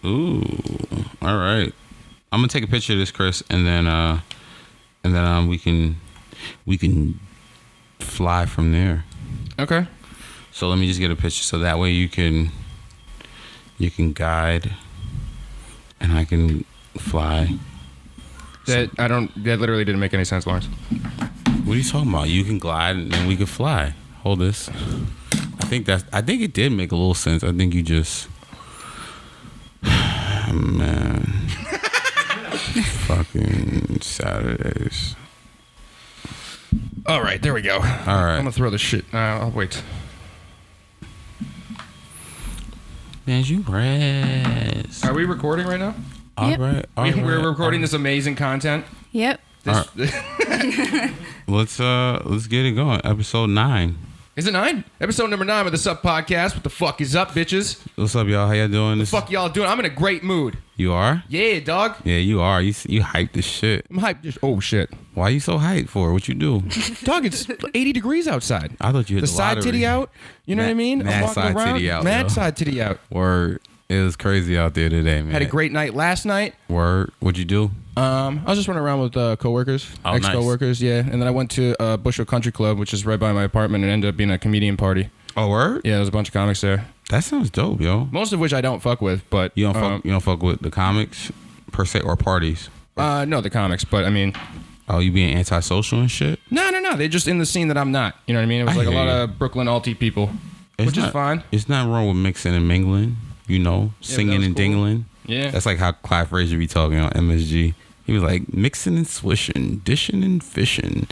Ooh, all right. I'm gonna take a picture of this, Chris, and then we can fly from there. Okay. So let me just get a picture, so that way you can guide, and I can fly. That literally didn't make any sense, Lawrence. What are you talking about? You can glide, and then we can fly. Hold this. I think it did make a little sense. I think you just, man, fucking Saturdays. All right, there we go. All right, I'm gonna throw this shit. I'll wait. Man, you rest. Are we recording right now? All right. We're recording this amazing content. Yep. Let's get it going. Episode 9. Is it 9? Episode number 9 of the Sup Podcast. What the fuck is up, bitches? What's up, y'all? How y'all doing? What the fuck y'all doing? I'm in a great mood. You are? Yeah, dog. Yeah, you are. You hyped this shit. I'm hyped. Oh, shit. Why you so hyped for? What you do? Dog, it's 80 degrees outside. I thought you hit the side lottery. Titty out. You know what I mean? Mad side titty out. Mad side titty out. Word. It was crazy out there today, man. Had a great night last night. Word. What'd you do? I was just running around with coworkers, ex-coworkers, yeah. And then I went to Bushwick Country Club, which is right by my apartment, and ended up being a comedian party. Oh, word? Yeah, there was a bunch of comics there. That sounds dope, yo. Most of which I don't fuck with, but you don't fuck with the comics per se or parties? No, the comics, but I mean. Oh, you being antisocial and shit? No. They're just in the scene that I'm not. You know what I mean? It was like a lot of Brooklyn alty people, which is fine. It's not wrong with mixing and mingling. You know, singing and dingling. Yeah. That's like how Clyde Frazier be talking on MSG. He was like mixing and swishing, dishing and fishing.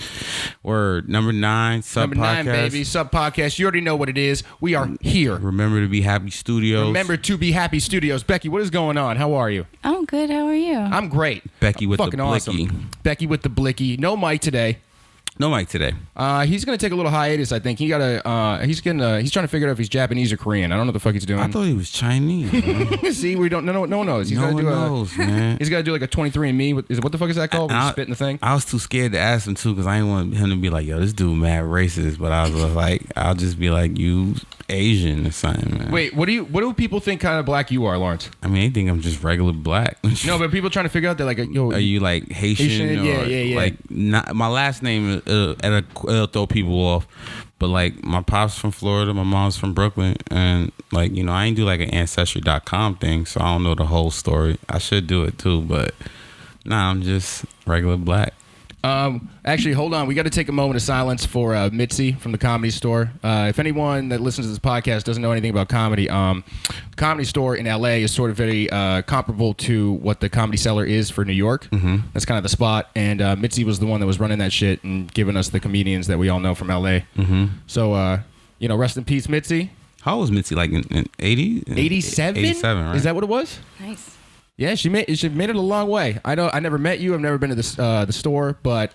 Word. Number 9, Sub Number 9, Podcast. baby. Sub Podcast. You already know what it is. We are here. Remember to be Happy Studios. Remember to be Happy Studios. Becky, what is going on? How are you? I'm good. How are you? I'm great. Becky with fucking the blicky. Awesome. Becky with the blicky. No Mike today. No Mike today. He's gonna take a little hiatus. I think he's trying to figure out if he's Japanese or Korean. I don't know what the fuck he's doing. I thought he was Chinese. See, we don't. No one knows. No one knows, man. He's got to do like a 23andMe. What the fuck is that called? When you spit in the thing. I was too scared to ask him too because I didn't want him to be like, "Yo, this dude mad racist." But I was like, I'll just be like, "You Asian or something, man." Wait, what do people think kind of black you are, Lawrence? I mean, they think I'm just regular black. No, but people trying to figure out, they're like, yo, are you like Haitian? Or, yeah. Like, not my last name it'll throw people off, but like my pop's from Florida, my mom's from Brooklyn, and like, you know, I ain't do like an ancestry.com thing, so I don't know the whole story. I should do it too, but nah, I'm just regular black. Actually, hold on. We got to take a moment of silence for Mitzi from the Comedy Store. If anyone that listens to this podcast doesn't know anything about comedy, the Comedy Store in LA is sort of very comparable to what the Comedy Cellar is for New York. Mm-hmm. That's kind of the spot. And Mitzi was the one that was running that shit and giving us the comedians that we all know from LA. Mm-hmm. So, rest in peace, Mitzi. How old was Mitzi? Like in 80? 87? 87, right? Is that what it was? Nice. Yeah, she made it a long way. I never met you. I've never been to the store, but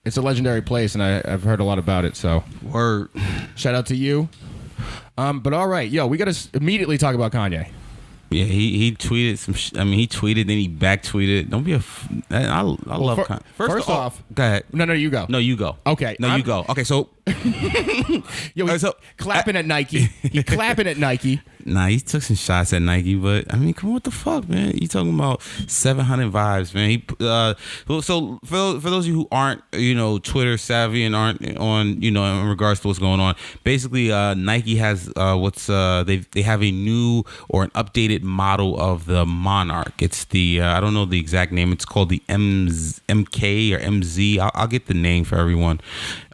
it's a legendary place, and I've heard a lot about it. So, word. Shout out to you. But all right, yo, we got to immediately talk about Kanye. Yeah, he tweeted some. He tweeted, then he back tweeted. Don't be a. I love. First off, go ahead. No, you go. No, you go. Okay, you go. Okay, so. Yo, he's clapping at Nike. He clapping at Nike. Nah, he took some shots at Nike, but I mean, come on, what the fuck, man? You talking about 700 vibes, man? So for those of you who aren't, Twitter savvy and aren't on, in regards to what's going on, basically, Nike has they have a new or an updated model of the Monarch. It's the I don't know the exact name. It's called the MK or MZ. I'll get the name for everyone.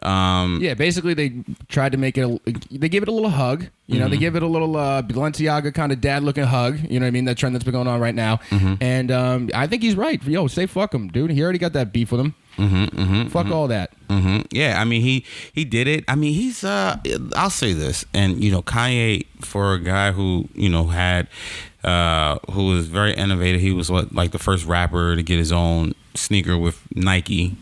Yeah, basically they tried to make it. They give it a little hug. They give it a little Balenciaga kind of dad-looking hug. You know what I mean? That trend that's been going on right now. Mm-hmm. And I think he's right. Yo, say fuck him, dude. He already got that beef with him. Fuck all that. Mm-hmm. Yeah, I mean, he did it. I mean, he's I'll say this, and Kanye, for a guy who had who was very innovative. He was like the first rapper to get his own sneaker with Nike.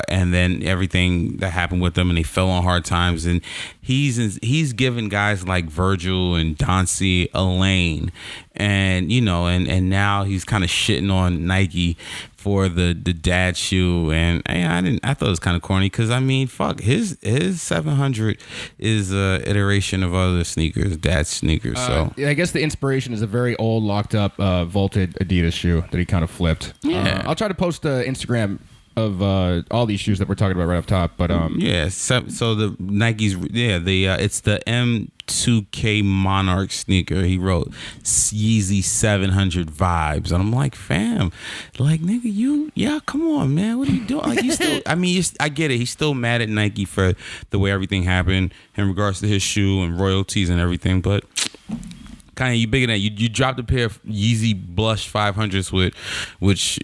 and then everything that happened with them, and they fell on hard times, and he's given guys like Virgil and Dauncey a lane, and and now he's kind of shitting on Nike for the dad shoe, and I thought it was kind of corny, because I mean, fuck, his 700 is a iteration of other sneakers, dad sneakers. So I guess the inspiration is a very old, locked up, vaulted Adidas shoe that he kind of flipped. Yeah. I'll try to post the Instagram of all these shoes that we're talking about right off top, but so the Nike's it's the M2K Monarch sneaker. He wrote Yeezy 700 vibes, and I'm like, fam, like, nigga, come on, man, what are you doing? Like, you still, I mean, I get it, he's still mad at Nike for the way everything happened in regards to his shoe and royalties and everything, but Kanye, you bigger than that. You dropped a pair of Yeezy Blush 500s which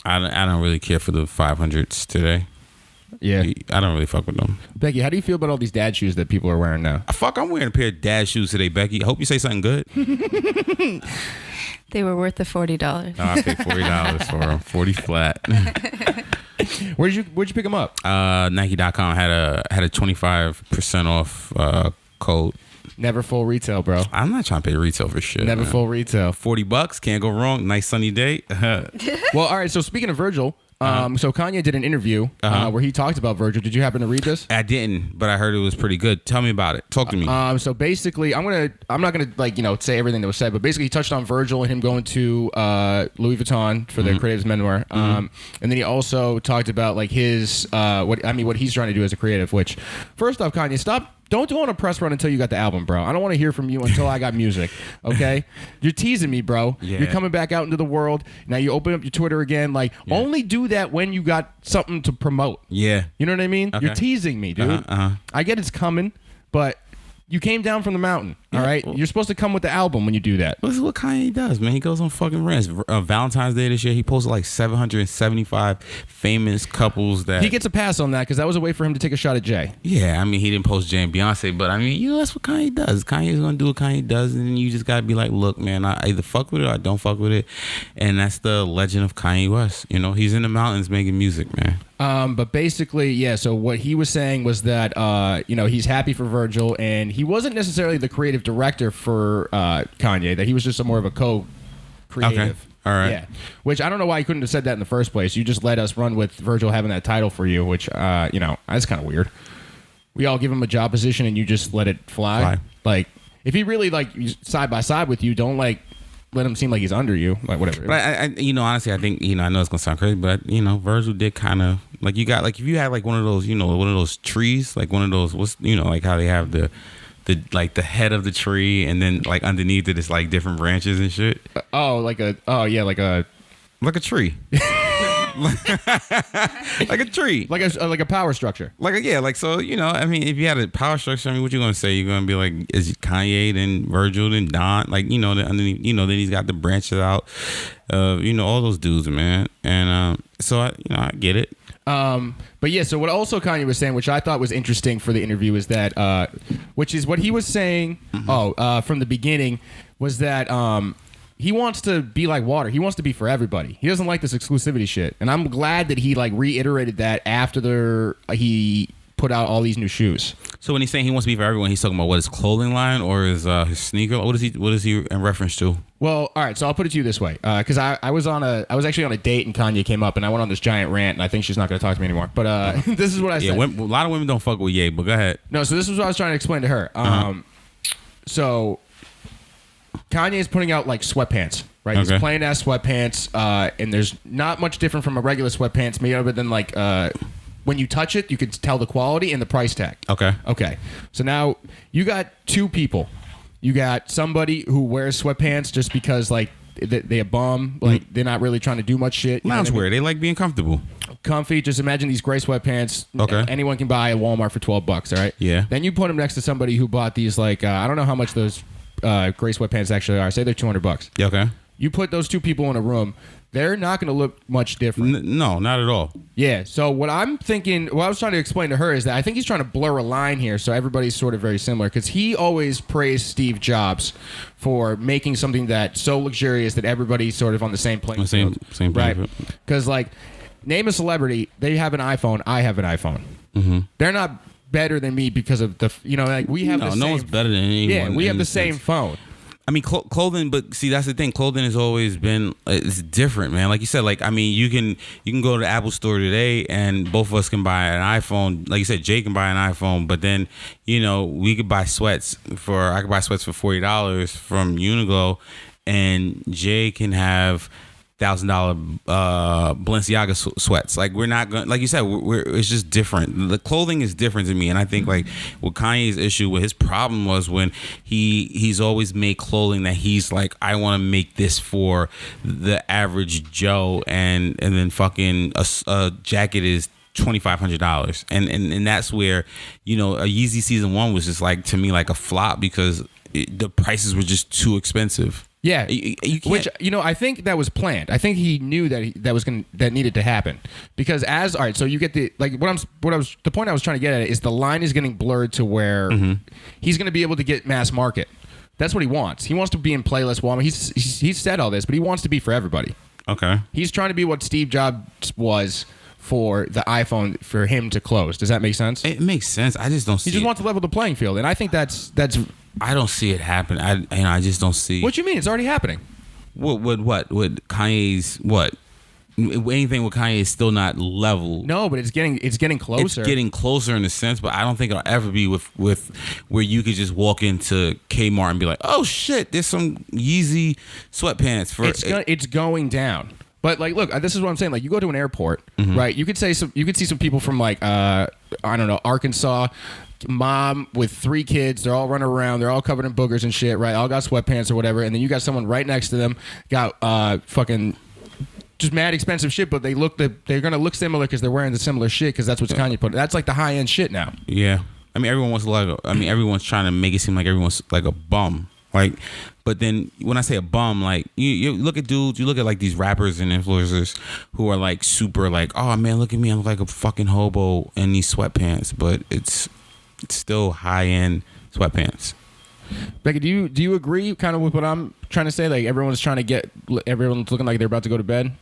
I don't really care for the 500s today. Yeah, I don't really fuck with them. Becky, how do you feel about all these dad shoes that people are wearing now? I'm wearing a pair of dad shoes today, Becky. I hope you say something good. They were worth the $40. No, I paid $40 for them. 40 flat. Where'd you pick them up? Nike.com had a 25% off code. Never full retail, bro. I'm not trying to pay retail for shit. Never man. full retail. $40, can't go wrong. Nice sunny day. Well, all right. So speaking of Virgil, so Kanye did an interview where he talked about Virgil. Did you happen to read this? I didn't, but I heard it was pretty good. Tell me about it. Talk to me. So basically, I'm not gonna say everything that was said, but basically he touched on Virgil and him going to Louis Vuitton for the creative's memoir, and then he also talked about like his what he's trying to do as a creative. Which, first off, Kanye, don't go on a press run until you got the album, bro. I don't want to hear from you until I got music, okay? You're teasing me, bro. Yeah. You're coming back out into the world. Now you open up your Twitter again. Like, only do that when you got something to promote. Yeah. You know what I mean? Okay. You're teasing me, dude. I get it's coming, but you came down from the mountain, all right? You're supposed to come with the album when you do that. This is what Kanye does, man. He goes on fucking rants. Valentine's Day this year, he posted like 775 famous couples that... He gets a pass on that because that was a way for him to take a shot at Jay. Yeah, I mean, he didn't post Jay and Beyonce, but I mean, that's what Kanye does. Kanye's going to do what Kanye does, and then you just got to be like, look, man, I either fuck with it or I don't fuck with it. And that's the legend of Kanye West. He's in the mountains making music, man. But basically, yeah, so what he was saying was that, he's happy for Virgil, and he wasn't necessarily the creative director for Kanye, that he was just more of a co-creative. Okay. All right. Yeah. Which I don't know why he couldn't have said that in the first place. You just let us run with Virgil having that title for you, which, that's kind of weird. We all give him a job position and you just let it fly. Like, if he really, side by side with you, don't, let him seem like he's under you, like whatever. But I honestly, I think, I know it's gonna sound crazy, but Virgil did kind of you got if you had one of those, one of those trees, like one of those, like how they have the head of the tree, and then underneath it is different branches and shit. Like a tree. Like a tree, like a power structure, so I mean, if you had a power structure, I mean, what you gonna say? You're gonna be like, is it Kanye, then Virgil, then Don, then underneath, then he's got the branches out, all those dudes, man. And so I get it. But yeah, so what also Kanye was saying, which I thought was interesting for the interview, is that which is what he was saying from the beginning, was that he wants to be like water. He wants to be for everybody. He doesn't like this exclusivity shit. And I'm glad that he reiterated that after he put out all these new shoes. So when he's saying he wants to be for everyone, he's talking about what, his clothing line or his sneaker? What is he in reference to? Well, all right, so I'll put it to you this way, because I was actually on a date and Kanye came up and I went on this giant rant, and I think she's not going to talk to me anymore. But this is what I said. Yeah, a lot of women don't fuck with Ye, but go ahead. No, so this is what I was trying to explain to her. So Kanye is putting out sweatpants, right? Okay. He's plain ass sweatpants, and there's not much different from a regular sweatpants, made other than when you touch it, you could tell the quality and the price tag. Okay. So now you got two people. You got somebody who wears sweatpants just because they a bum, they're not really trying to do much shit. Loungewear, they like being comfortable. Comfy. Just imagine these gray sweatpants. Okay. Anyone can buy at Walmart for $12. All right. Yeah. Then you put them next to somebody who bought these I don't know how much those gray sweatpants actually are. Say they're $200. Yeah, okay. You put those two people in a room, they're not going to look much different. No, not at all. Yeah. So what I'm thinking, what I was trying to explain to her is that I think he's trying to blur a line here so everybody's sort of very similar, because he always praised Steve Jobs for making something that's so luxurious that everybody's sort of on the same playing field. Same right? field. Because name a celebrity. They have an iPhone. I have an iPhone. They're not better than me because of the, like we have the same. No one's better than anyone. Yeah, we have the same phone. I mean, clothing, but see, that's the thing. Clothing has always been, it's different, man. Like you said, like, I mean, you can go to the Apple store today and both of us can buy an iPhone. Like you said, Jay can buy an iPhone, but then, we could buy sweats I could buy sweats for $40 from Uniqlo, and Jay can have $1,000 Balenciaga sweats. Like, we're not going, like you said, it's just different. The clothing is different to me, and I think like what Kanye's issue with his problem was when he's always made clothing that he's like, I want to make this for the average Joe, and then fucking a jacket is $2,500, and that's where a Yeezy season 1 was just like, to me, like a flop because the prices were just too expensive. Yeah, you can't. Which I think that was planned. I think he knew that needed to happen because all right. So you get the the point I was trying to get at is the line is getting blurred to where he's going to be able to get mass market. That's what he wants. He wants to be in playlist Walmart. He's said all this, but he wants to be for everybody. Okay. He's trying to be what Steve Jobs was for the iPhone for him to close. Does that make sense? It makes sense. I just don't see. He just wants to level the playing field, and I think that's. I don't see it happen. I just don't see. What you mean? It's already happening. What Kanye's what? Anything with Kanye is still not level. No, but it's getting closer. It's getting closer in a sense, but I don't think it'll ever be with where you could just walk into Kmart and be like, oh shit, there's some Yeezy sweatpants for. It's going down. But like, look, this is what I'm saying. Like, you go to an airport, right? You could see some people from like I don't know, Arkansas. Mom with 3 kids, they're all running around, they're all covered in boogers and shit, right? All got sweatpants or whatever, and then you got someone right next to them got fucking just mad expensive shit, but they're gonna look similar because they're wearing the similar shit because that's what Kanye put. That's like the high end shit now. Yeah, I mean everyone's trying to make it seem like everyone's like a bum, like. But then when I say a bum, like you look at dudes, you look at like these rappers and influencers who are like super like, oh man, look at me, I'm like a fucking hobo in these sweatpants, but it's still high-end sweatpants. Becky, do you agree kind of with what I'm trying to say? Like everyone's looking like they're about to go to bed,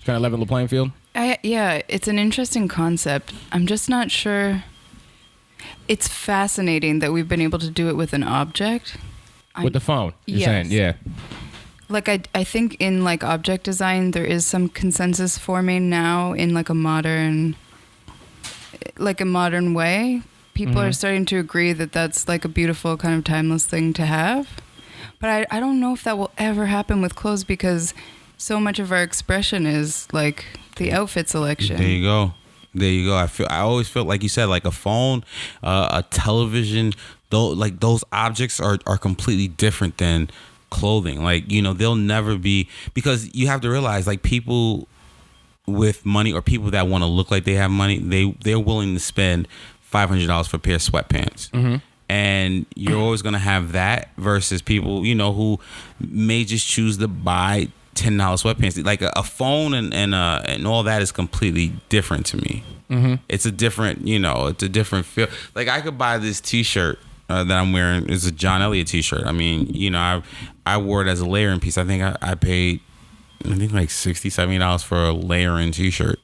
kind of level the playing field? Yeah, it's an interesting concept. I'm just not sure. It's fascinating that we've been able to do it with an object. With the phone, you're yes. saying, yeah. Like I think in like object design, there is some consensus forming now in like a modern way. People are starting to agree that that's like a beautiful kind of timeless thing to have. But I don't know if that will ever happen with clothes because so much of our expression is like the outfit selection. There you go. I always felt like you said, like a phone, a television, like those objects are completely different than clothing. Like, they'll never be, because you have to realize like people with money or people that want to look like they have money, they're willing to spend $500 for a pair of sweatpants. And you're always going to have that versus people, who may just choose to buy $10 sweatpants. Like a phone and all that is completely different to me. It's a different, it's a different feel. Like I could buy this t-shirt that I'm wearing. It's a John Elliott t-shirt. I mean, I wore it as a layering piece. I think I paid, like $60, $70 for a layering t-shirt.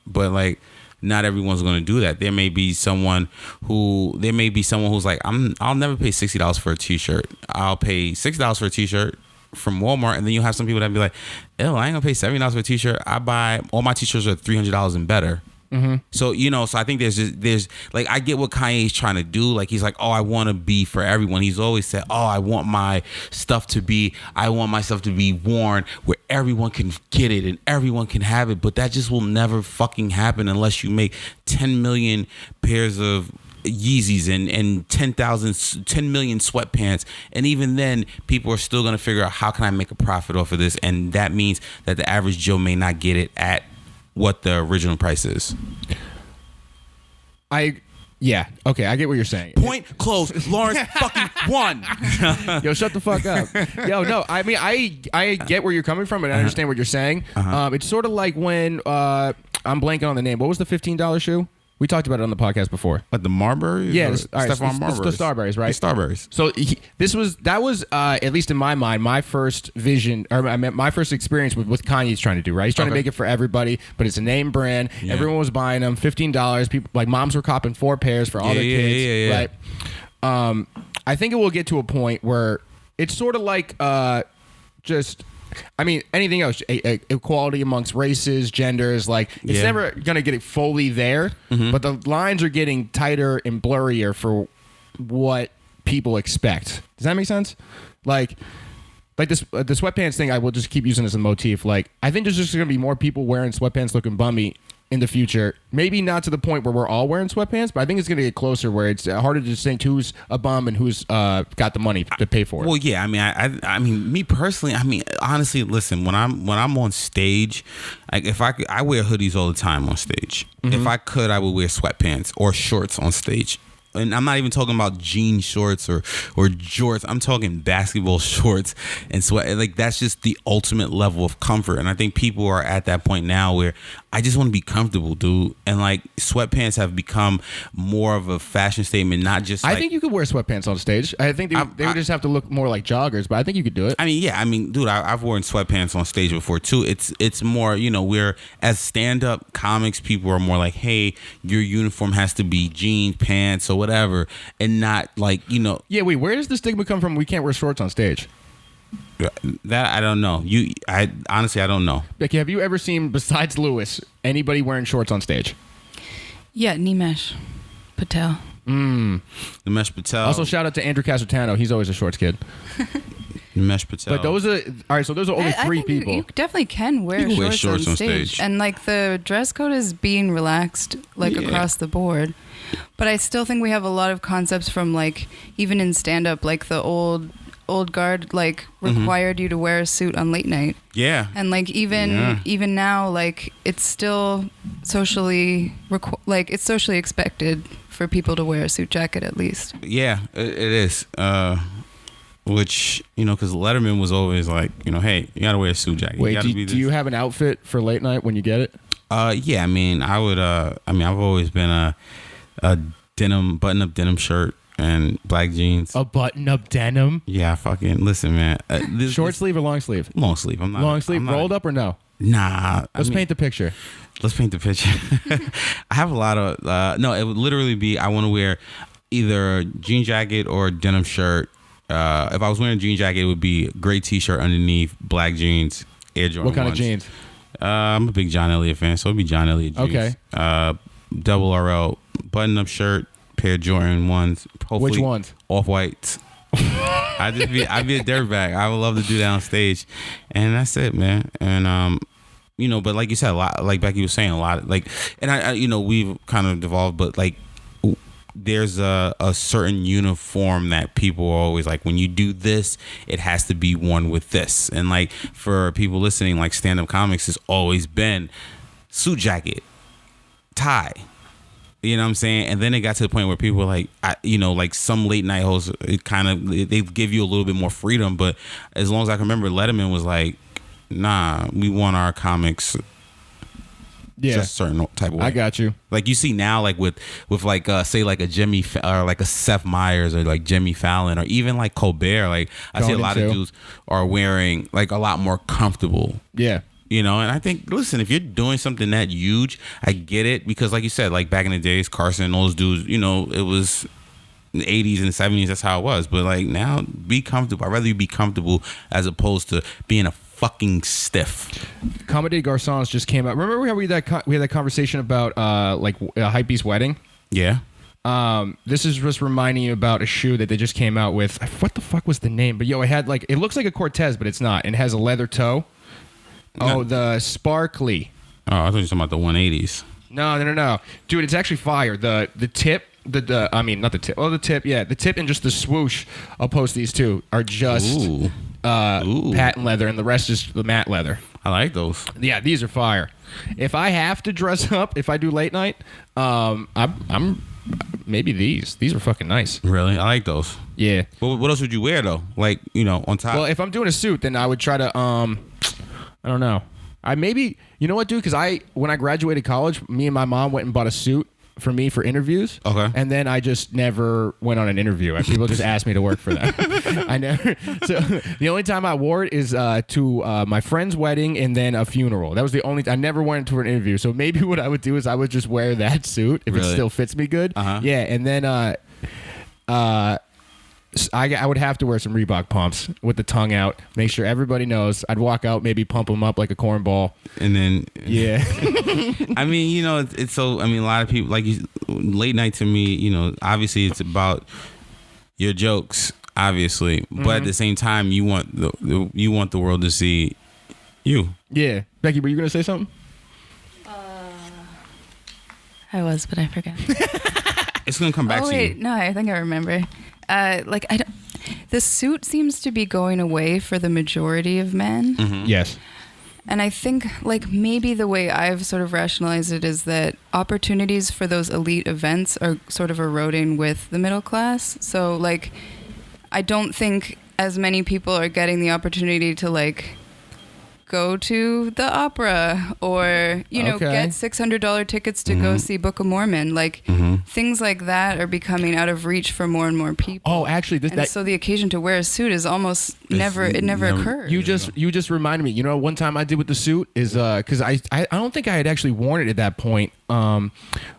But like, not everyone's going to do that. There may be someone who's like, I'll never pay $60 for a t-shirt. I'll pay $6 for a t-shirt from Walmart, and then you'll have some people that be like, I ain't gonna pay $70 for a t-shirt. I buy all my t-shirts are $300 and better. So so I think there's like, I get what Kanye's trying to do. Like he's like, oh, I want to be for everyone. He's always said, oh, I want my stuff to be worn where everyone can get it and everyone can have it. But that just will never fucking happen unless you make 10 million pairs of Yeezys and 10 million sweatpants. And even then, people are still gonna figure out, how can I make a profit off of this? And that means that the average Joe may not get it at what the original price is. Yeah, okay, I get what you're saying. Point closed. Lawrence fucking won. Yo, shut the fuck up. Yo, no, I mean, I get where you're coming from and I understand what you're saying. It's sort of like when I'm blanking on the name. What was the $15 shoe? We talked about it on the podcast before. Like the Marburys? Yeah, Stephon Marbury's. The Starburys, right? The Starburys. So that was at least in my mind, my first vision, or my first experience with what Kanye's trying to do. Right, he's trying to make it for everybody, but it's a name brand. Yeah. Everyone was buying them, $15. People like moms were copping 4 pairs for all their kids. Right. I think it will get to a point where it's sort of like anything else, equality amongst races, genders, like it's never gonna get it fully there, but the lines are getting tighter and blurrier for what people expect. Does that make sense? Like this the sweatpants thing, I will just keep using as a motif. Like, I think there's just gonna be more people wearing sweatpants looking bummy in the future. Maybe not to the point where we're all wearing sweatpants, but I think it's going to get closer where it's harder to distinct who's a bum and who's got the money to pay for it. Well, yeah, I mean, me personally, honestly, listen, when I'm on stage, like if I wear hoodies all the time on stage. If I could, I would wear sweatpants or shorts on stage. And I'm not even talking about jean shorts or jorts. I'm talking basketball shorts and sweat. Like, that's just the ultimate level of comfort. And I think people are at that point now where I just want to be comfortable, dude. And like, sweatpants have become more of a fashion statement, not just. I think you could wear sweatpants on stage. I think they would just have to look more like joggers, but I think you could do it. I mean, dude, I've worn sweatpants on stage before too. It's more, we're as stand-up comics, people are more like, hey, your uniform has to be jeans, pants, or whatever, and not like, Yeah, wait, where does the stigma come from? We can't wear shorts on stage. That I don't know. Honestly, I don't know. Becky, have you ever seen, besides Lewis, anybody wearing shorts on stage? Yeah, Nimesh Patel. Nimesh Patel. Also, shout out to Andrew Casatano. He's always a shorts kid. Nimesh Patel. But those are all right. So those are only 3 people. You definitely can wear shorts on stage, and like the dress code is being relaxed across the board. But I still think we have a lot of concepts from like even in stand up, like the old guard required you to wear a suit on late night. Yeah. And like even now, like it's still socially it's socially expected for people to wear a suit jacket at least. Yeah, it is. Which, because Letterman was always like, hey, you gotta wear a suit jacket. Wait, do you have an outfit for late night when you get it? Yeah, I would. I've always been a denim, button-up denim shirt and black jeans. A button-up denim? Yeah, fucking listen, man. Short sleeve or long sleeve? Long sleeve. I'm not long sleeve. Rolled up or no? Nah. Let's paint the picture. Let's paint the picture. I have a lot of. No, it would literally be I want to wear either a jean jacket or a denim shirt. If I was wearing a jean jacket, it would be a gray t-shirt underneath, black jeans, Air Jordan. What kind 1s. of jeans? I'm a big John Elliott fan, so it'd be John Elliott jeans. Okay. Double RL, button-up shirt, pair of Jordan 1s. Hopefully, which ones? Off-whites. I'd be a dirtbag. I would love to do that on stage, and that's it, man. And but like you said, a lot, like Becky was saying, a lot, like, and I we've kind of devolved, but like, there's a certain uniform that people are always like, when you do this, it has to be worn with this. And like, for people listening, like, stand-up comics has always been suit jacket, tie. You know what I'm saying? And then it got to the point where people were like, like some late night hosts, they give you a little bit more freedom. But as long as I can remember, Letterman was like, nah, we want our comics just a certain type of way. I got you. Like you see now, like with like say like a Jimmy or like a Seth Meyers or like Jimmy Fallon or even like Colbert. Like I see a lot of dudes are wearing like a lot more comfortable. Yeah. And I think, listen, if you're doing something that huge, I get it, because like you said, like back in the days, Carson and those dudes, it was in the 80s and 70s, that's how it was. But like now, be comfortable. I'd rather you be comfortable as opposed to being a fucking stiff. Comedy Garçons just came out. Remember how we had that conversation about like Hypebeast wedding? Yeah. This is just reminding you about a shoe that they just came out with. What the fuck was the name? But it had like, it looks like a Cortez, but it's not. And it has a leather toe. Oh, the Sparkly. Oh, I thought you were talking about the 180s. No. Dude, it's actually fire. The tip, not the tip. Oh, the tip, yeah. The tip and just the swoosh, I'll post these two, are just patent leather, and the rest is the matte leather. I like those. Yeah, these are fire. If I have to dress up, if I do late night, I'm maybe these. These are fucking nice. Really? I like those. Yeah. Well, what else would you wear, though? Like, on top? Well, if I'm doing a suit, then I would try to, I don't know. You know what, dude? Because when I graduated college, me and my mom went and bought a suit for me for interviews. Okay. And then I just never went on an interview. People just asked me to work for them. I never. So the only time I wore it is to my friend's wedding and then a funeral. That was the only. I never went to an interview. So maybe what I would do is I would just wear that suit if it still fits me good. Yeah, and then I would have to wear some Reebok pumps with the tongue out. Make sure everybody knows. I'd walk out, maybe pump them up like a cornball. And then, yeah. I mean, you know, it's so. I mean, a lot of people late night to me. You know, obviously it's about your jokes, obviously, but at the same time, you want the world to see you. Yeah, Becky, were you gonna say something? I was, but I forgot. It's gonna come back to you. No, I think I remember. The suit seems to be going away for the majority of men. Mm-hmm. Yes. And I think maybe the way I've sort of rationalized it is that opportunities for those elite events are sort of eroding with the middle class. So I don't think as many people are getting the opportunity to go to the opera or get $600 tickets to go see Book of Mormon. Things like that are becoming out of reach for more and more people. Oh, actually, so the occasion to wear a suit is almost never occurred. You just reminded me. You know, one time I did with the suit is because I don't think I had actually worn it at that point. When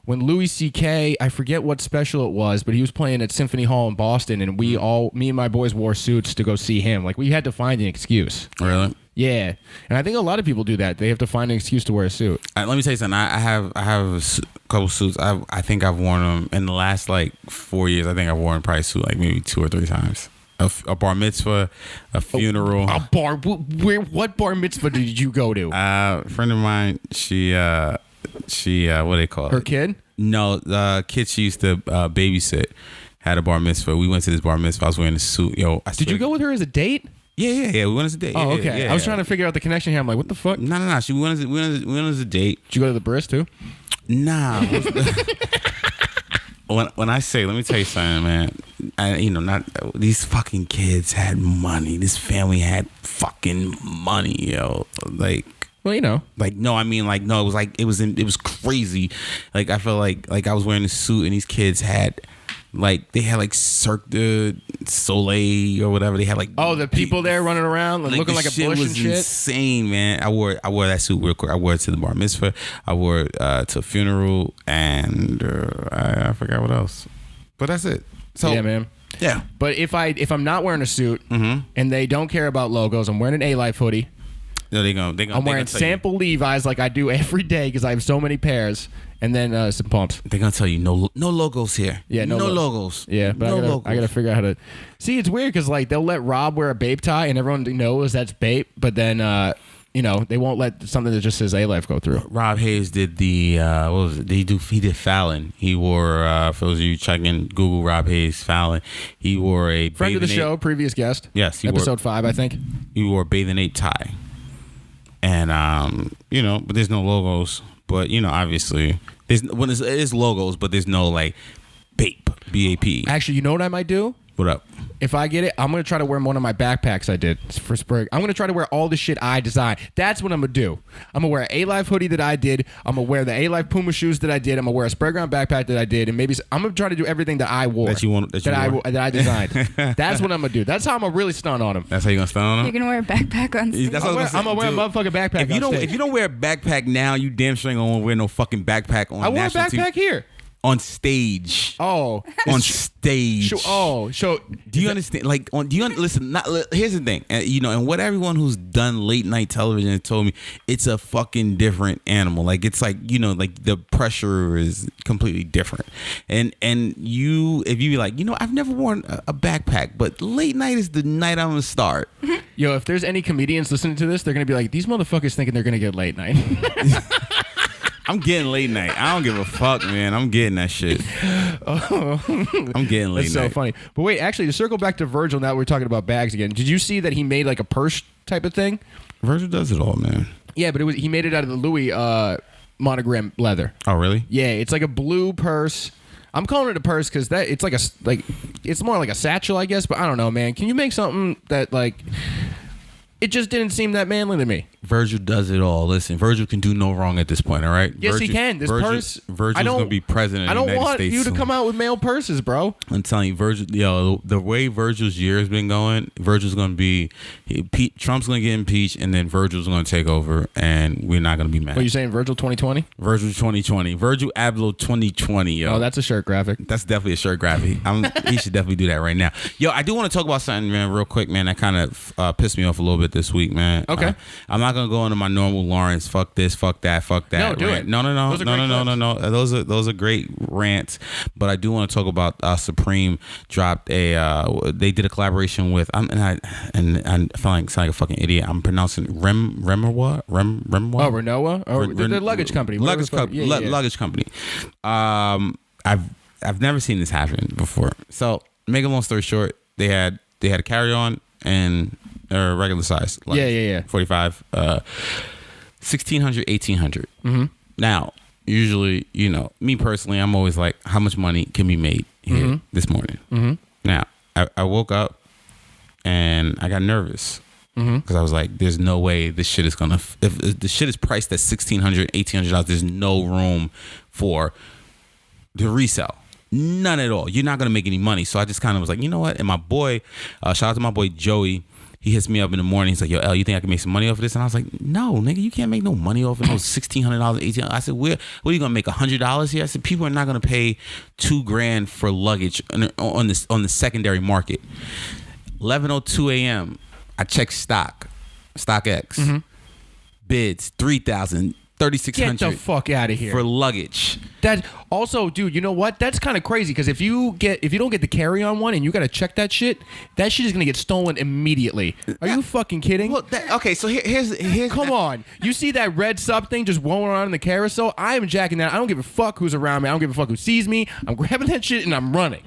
Louis C.K., I forget what special it was, but he was playing at Symphony Hall in Boston, and me and my boys wore suits to go see him. We had to find an excuse. Really? Yeah, and I think a lot of people do that. They have to find an excuse to wear a suit. Let me tell you something. I have a couple suits. I think I've worn them in the last 4 years. I think I've worn probably a suit maybe 2 or 3 times. A bar mitzvah, a funeral. What bar mitzvah did you go to? A friend of mine. She what do they call it? Her kid? No, the kid she used to babysit had a bar mitzvah. We went to this bar mitzvah. I was wearing a suit. Did you go with her as a date? Yeah. We went as a date. Oh, okay. Yeah, I was trying to figure out the connection here. I'm like, what the fuck? No. We went as a date. Did you go to the bris too? Nah. When I say, let me tell you something, man. Not these fucking kids had money. This family had fucking money, yo. Well, no, I mean, no, it was crazy. I felt like I was wearing a suit and these kids had. They had Cirque du Soleil or whatever. They had the people there running around looking like a bush and shit. Insane, man. I wore that suit real quick. I wore it to the bar mitzvah. I wore it to a funeral, and I forgot what else. But that's it. So yeah, man. Yeah. But if I'm not wearing a suit and they don't care about logos, I'm wearing an A-Life hoodie. No, I'm wearing sample Levi's like I do every day because I have so many pairs. And then some pumps. They're gonna tell you no logos here. Yeah, no logos. Yeah, but I gotta figure out how to. See, it's weird because they'll let Rob wear a Bape tie and everyone knows that's Bape, but then they won't let something that just says A-Life go through. Rob Hayes did the what was it? He did Fallon. He wore for those of you checking Google Rob Hayes Fallon. He wore a friend of the show, previous guest. Yes, episode 5, I think. He wore a bathing ape tie, and but there's no logos. But obviously, it is logos, but there's no BAPE, BAP. Actually, you know what I might do? What up? If I get it, I'm going to try to wear one of my backpacks I did for spring. I'm going to try to wear all the shit I designed. That's what I'm going to do. I'm going to wear an A-Life hoodie that I did. I'm going to wear the A-Life Puma shoes that I did. I'm going to wear a spray ground backpack that I did. And maybe I'm going to try to do everything that I wore. That I designed. That's what I'm going to do. That's how I'm going to really stun on him. That's how you're going to stun on him? You're going to wear a backpack on stage. I'm going to wear a motherfucking backpack If you don't wear a backpack now, you damn sure ain't going to wear no fucking backpack on national TV. I wore a backpack here. On stage. Oh. On stage. So do you understand? Listen, here's the thing. And what everyone who's done late night television told me, it's a fucking different animal. It's the pressure is completely different. And if you be I've never worn a backpack, but late night is the night I'm going to start. Yo, if there's any comedians listening to this, they're going to be like, these motherfuckers thinking they're going to get late night. I'm getting late night. I don't give a fuck, man. I'm getting that shit. I'm getting late night. That's so funny. But wait, actually, to circle back to Virgil, now we're talking about bags again. Did you see that he made a purse type of thing? Virgil does it all, man. Yeah, but he made it out of the Louis monogram leather. Oh, really? Yeah, it's like a blue purse. I'm calling it a purse because it's it's more like a satchel, I guess. But I don't know, man. Can you make something that it just didn't seem that manly to me. Virgil does it all. Listen, Virgil can do no wrong at this point, all right? Yes, he can. This purse. Virgil's going to be president of the United States. I don't want you to come out with male purses, bro. I'm telling you, Virgil, the way Virgil's year has been going, Virgil's going to be, Trump's going to get impeached, and then Virgil's going to take over, and we're not going to be mad. What are you saying, Virgil 2020? Virgil 2020. Virgil Abloh 2020, yo. Oh, that's a shirt graphic. That's definitely a shirt graphic. He should definitely do that right now. Yo, I do want to talk about something, man, real quick, man, that kind of pissed me off a little bit this week, man. Okay. I'm not gonna go into my normal Lawrence. Fuck this. Fuck that. Fuck that. No, do rant. it. No. No. Those are great rants. But I do want to talk about Supreme dropped a. They did a collaboration with. I feel like a fucking idiot. I'm pronouncing Renoa. Oh, Renoa. Oh, the luggage company. Luggage company. I've never seen this happen before. So make a long story short, they had a carry on and a regular size. Yeah. 45, 1600, 1800. Mm-hmm. Now, usually, me personally, I'm always like, how much money can be made here this morning? Mm-hmm. Now, I woke up and I got nervous because I was like, there's no way this shit is gonna. If the shit is priced at $1,600, $1,800, there's no room for the resell. None at all. You're not gonna make any money. So I just kind of was like, you know what? And my boy, shout out to my boy Joey. He hits me up in the morning. He's like, yo, L, you think I can make some money off of this? And I was like, no, nigga, you can't make no money off of those $1,600, $1,800. I said, what are you gonna make $100 here? I said, people are not gonna pay $2,000 for luggage on the secondary market. 11:02 a.m. I checked StockX. Bids 3,000. 3,600. Get the fuck out of here for luggage. That also, dude. You know what? That's kind of crazy because if you don't get the carry-on one and you got to check that shit is gonna get stolen immediately. Are you fucking kidding? Well, okay. So here's come on. You see that red sub thing just rolling around in the carousel? I am jacking that. I don't give a fuck who's around me. I don't give a fuck who sees me. I'm grabbing that shit and I'm running.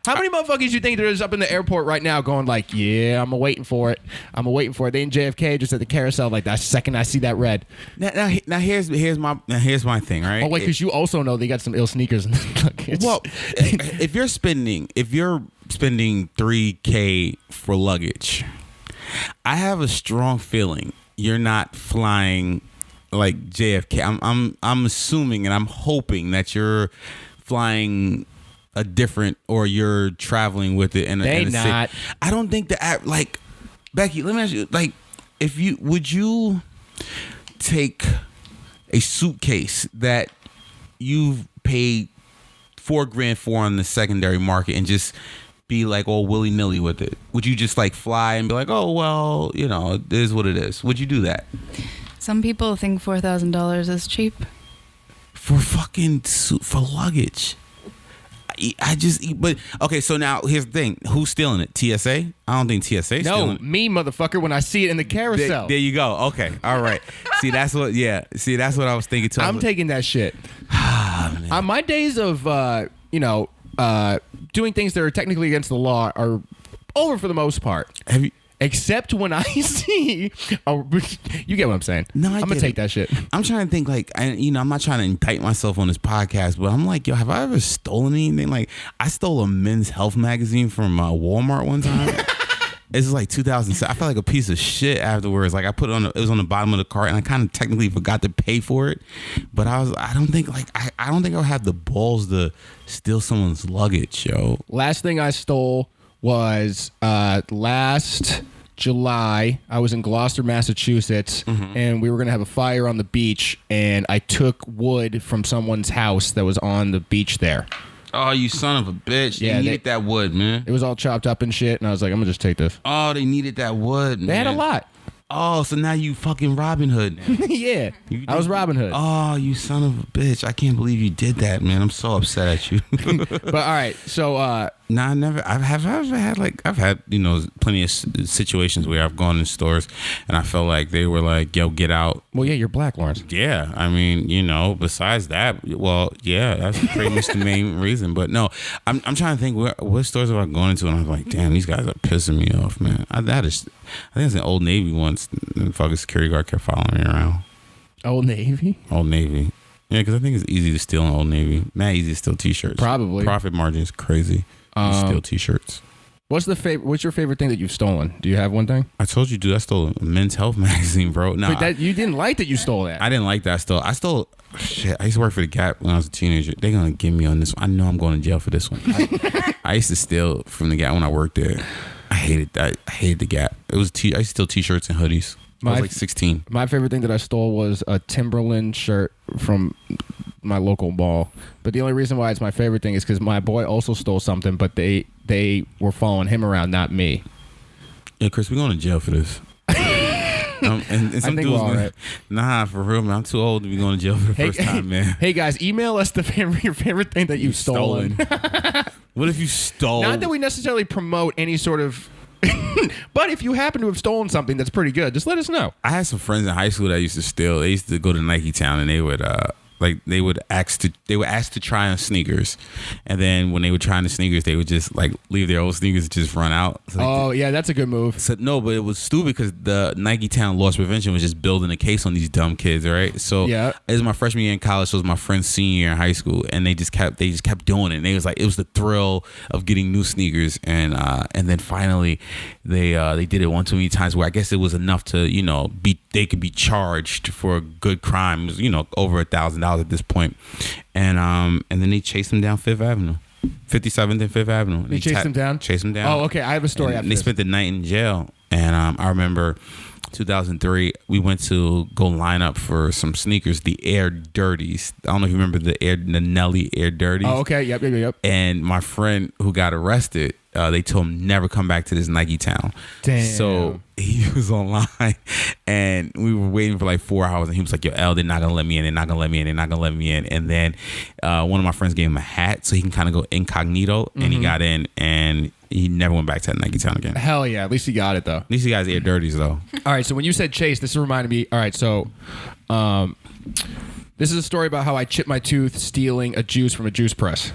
How many motherfuckers you think there's up in the airport right now going like, yeah, I'm waiting for it. They in JFK just at the carousel like that second I see that red. Now here's my thing, right? Oh wait, because you also know they got some ill sneakers. Well, if you're spending $3,000 for luggage, I have a strong feeling you're not flying like JFK. I'm assuming and I'm hoping that you're flying a different, or you're traveling with it in a not. city. I don't think that, like, Becky, let me ask you, like, would you take a suitcase that you've paid $4,000 for on the secondary market and just be like all willy-nilly with it? Would you just like fly and be like, oh well, it is what it is? Would you do that? Some people think $4,000 is cheap for luggage. But okay, so now here's the thing. Who's stealing it? TSA? I don't think TSA stealing it. No, me, motherfucker, when I see it in the carousel. There you go. Okay. All right. See, that's what I was thinking too. I'm taking that shit. My days of, doing things that are technically against the law are over for the most part. Have you? Except when I see, you get what I'm saying. No, I'm gonna take that shit. I'm trying to think like, I'm not trying to indict myself on this podcast, but I'm like, yo, have I ever stolen anything? Like, I stole a Men's Health magazine from Walmart one time. This is like 2007. I felt like a piece of shit afterwards. Like I put it was on the bottom of the cart, and I kind of technically forgot to pay for it. But I don't think I'll have the balls to steal someone's luggage, yo. Last thing I stole was last July. I was in Gloucester, Massachusetts, and we were gonna have a fire on the beach, and I took wood from someone's house that was on the beach there. Oh, you son of a bitch! They needed that wood, man. It was all chopped up and shit, and I was like, I'm gonna just take this. Oh, they needed that wood, man. They had a lot. Oh, so now you fucking Robin Hood now. Yeah, I was Robin Hood. Oh, you son of a bitch! I can't believe you did that, man. I'm so upset at you. But all right, so nah, never. I've had plenty of situations where I've gone in stores and I felt like they were like, "Yo, get out." Well, yeah, you're black, Lawrence. Yeah, I mean, besides that, well, yeah, that's pretty much the main reason. But no, I'm trying to think what stores have I gone into, and I'm like, damn, these guys are pissing me off, man. I think it's an Old Navy once. The fucking security guard kept following me around. Old Navy. Old Navy. Yeah, because I think it's easy to steal in Old Navy. Not easy to steal T-shirts. Probably. Profit margin is crazy. You steal T-shirts. What's your favorite thing that you've stolen? Do you have one thing? I told you, dude. I stole a Men's Health magazine, bro. No, you didn't like that you stole that. I didn't like that. I stole. Shit. I used to work for the Gap when I was a teenager. They're gonna get me on this one. I know I'm going to jail for this one. I used to steal from the Gap when I worked there. I hated that. I hated the Gap. I used to steal T-shirts and hoodies. I was like 16. My favorite thing that I stole was a Timberland shirt from my local mall. But the only reason why it's my favorite thing is because my boy also stole something, but they were following him around, not me. Yeah, Chris, we're going to jail for this. And some dudes, right. Nah, for real, man. I'm too old to be going to jail for the first time, man. Hey guys, email us your favorite thing that you've stolen. What if you stole? Not that we necessarily promote any sort of. But if you happen to have stolen something that's pretty good, just let us know. I had some friends in high school that used to steal. They used to go to Nike Town and they would ask to try on sneakers, and then when they would try on the sneakers, they would just like leave their old sneakers and just run out. So yeah, that's a good move. So no, but it was stupid because the Nike Town Loss Prevention was just building a case on these dumb kids, right? So it was my freshman year in college, so it was my friend's senior year in high school, and they just kept doing it. And it was the thrill of getting new sneakers, and then finally they did it one too many times where I guess it was enough to they could be charged for a good crime. It was, over $1,000 at this point. And then they chased him down 5th Avenue. 57th and 5th Avenue. They chased him down? Chased him down. Oh, okay. I have a story after this. They spent the night in jail. And I remember 2003, we went to go line up for some sneakers, the Air Dirties. I don't know if you remember the Nelly Air Dirties. Oh, okay. Yep. And my friend who got arrested, they told him never come back to this Nike Town. Damn. So he was online, and we were waiting for like 4 hours, and he was like, "Yo, L, they're not gonna let me in. They're not gonna let me in. They're not gonna let me in." And then one of my friends gave him a hat so he can kind of go incognito, and he got in, and he never went back to that Nike Town again. Hell yeah! At least he got it though. At least he got his Air Dirties though. All right, so when you said chase, this reminded me. All right, so this is a story about how I chipped my tooth stealing a juice from a juice press.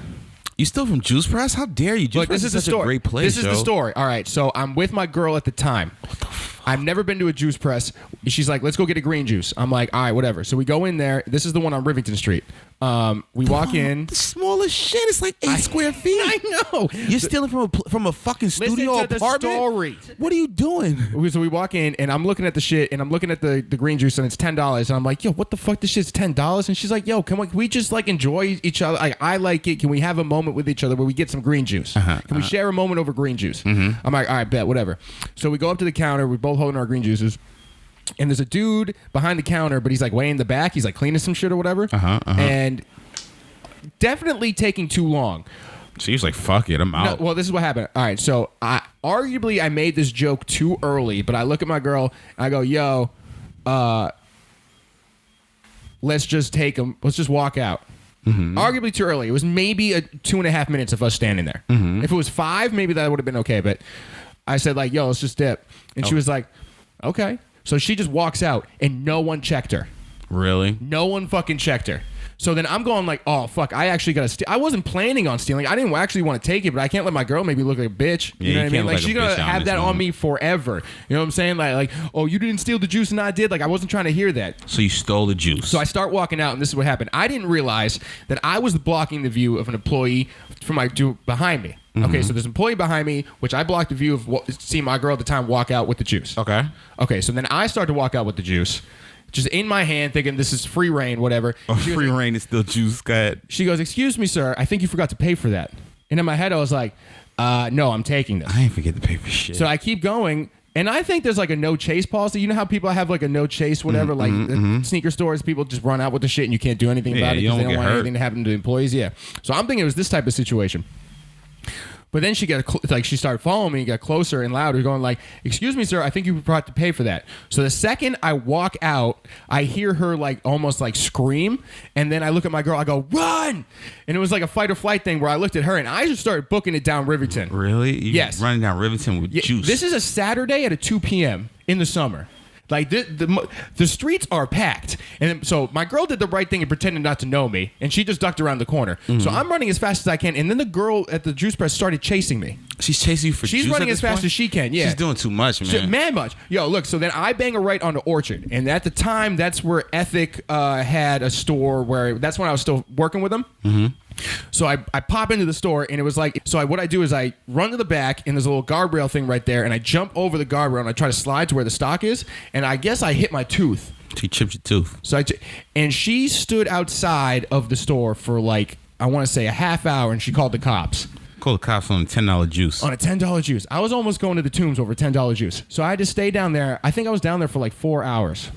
You still from Juice Press? How dare you? Juice Press is such a great place. This is the story. All right, so I'm with my girl at the time. What the fuck? I've never been to a juice press. She's like, let's go get a green juice. I'm like, all right, whatever. So we go in there. This is the one on Rivington Street. We walk in. The smallest shit. It's like 8 square feet. I know. You're stealing from a fucking studio apartment? Listen to the story. What are you doing? So we walk in, and I'm looking at the shit, and I'm looking at the green juice, and it's $10. And I'm like, yo, what the fuck? This shit's $10? And she's like, yo, can we just like enjoy each other? Like, I like it. Can we have a moment with each other where we get some green juice? Can we share a moment over green juice? I'm like, all right, bet, whatever. So we go up to the counter. We're both holding our green juices. And there's a dude behind the counter, but he's like way in the back. He's like cleaning some shit or whatever. And definitely taking too long. So he was like, fuck it, I'm out. No, well, this is what happened. All right, so arguably I made this joke too early, but I look at my girl and I go, yo, let's just walk out. Arguably too early. It was maybe 2.5 minutes of us standing there. If it was 5, maybe that would have been okay, but I said like, yo, let's just dip. And she was like, okay. So she just walks out and no one checked her. Really? No one fucking checked her. So then I'm going like, oh, fuck, I actually got to steal. I wasn't planning on stealing. I didn't actually want to take it, but I can't let my girl maybe look like a bitch. Yeah, you know what I mean? Like, she's she's going to have that on me forever. You know what I'm saying? Like, oh, you didn't steal the juice and I did. Like, I wasn't trying to hear that. So you stole the juice. So I start walking out, and this is what happened. I didn't realize that I was blocking the view of an employee behind me. Okay, so there's an employee behind me, which I blocked the view of seeing my girl at the time walk out with the juice. Okay, so then I start to walk out with the juice, just in my hand, thinking this is free reign, whatever. Oh, free reign is still juice. Go ahead. She goes, excuse me, sir, I think you forgot to pay for that. And in my head, I was like, no, I'm taking this. I ain't forget to pay for shit. So I keep going. And I think there's like a no chase policy. You know how people have like a no chase, whatever, sneaker stores, people just run out with the shit and you can't do anything about it because they don't want anything to happen to the employees. Yeah. So I'm thinking it was this type of situation. But then she she started following me, got closer and louder, going like, "Excuse me, sir, I think you forgot to pay for that." So the second I walk out, I hear her like almost like scream, and then I look at my girl, I go, "Run!" And it was like a fight or flight thing where I looked at her and I just started booking it down Rivington. Really? Yes. Running down Rivington with juice. This is a Saturday at 2 p.m. in the summer. Like the streets are packed, and so my girl did the right thing and pretended not to know me, and she just ducked around the corner. So I'm running as fast as I can, and then the girl at the juice press started chasing me. She's chasing you for juice. She's running as fast as she can. Yeah, she's doing too much, man. Mad much. Yo, look. So then I bang her right onto Orchard, and at the time, that's where Ethic had a store. That's when I was still working with them. So I pop into the store, and it was like, what I do is I run to the back, and there's a little guardrail thing right there, and I jump over the guardrail, and I try to slide to where the stock is, and I guess I hit my tooth. She chipped your tooth. And she stood outside of the store for like, I want to say a half hour, and she called the cops. Called the cops on a $10 juice. On a $10 juice. I was almost going to the Tombs over $10 juice. So I had to stay down there. I think I was down there for like 4 hours.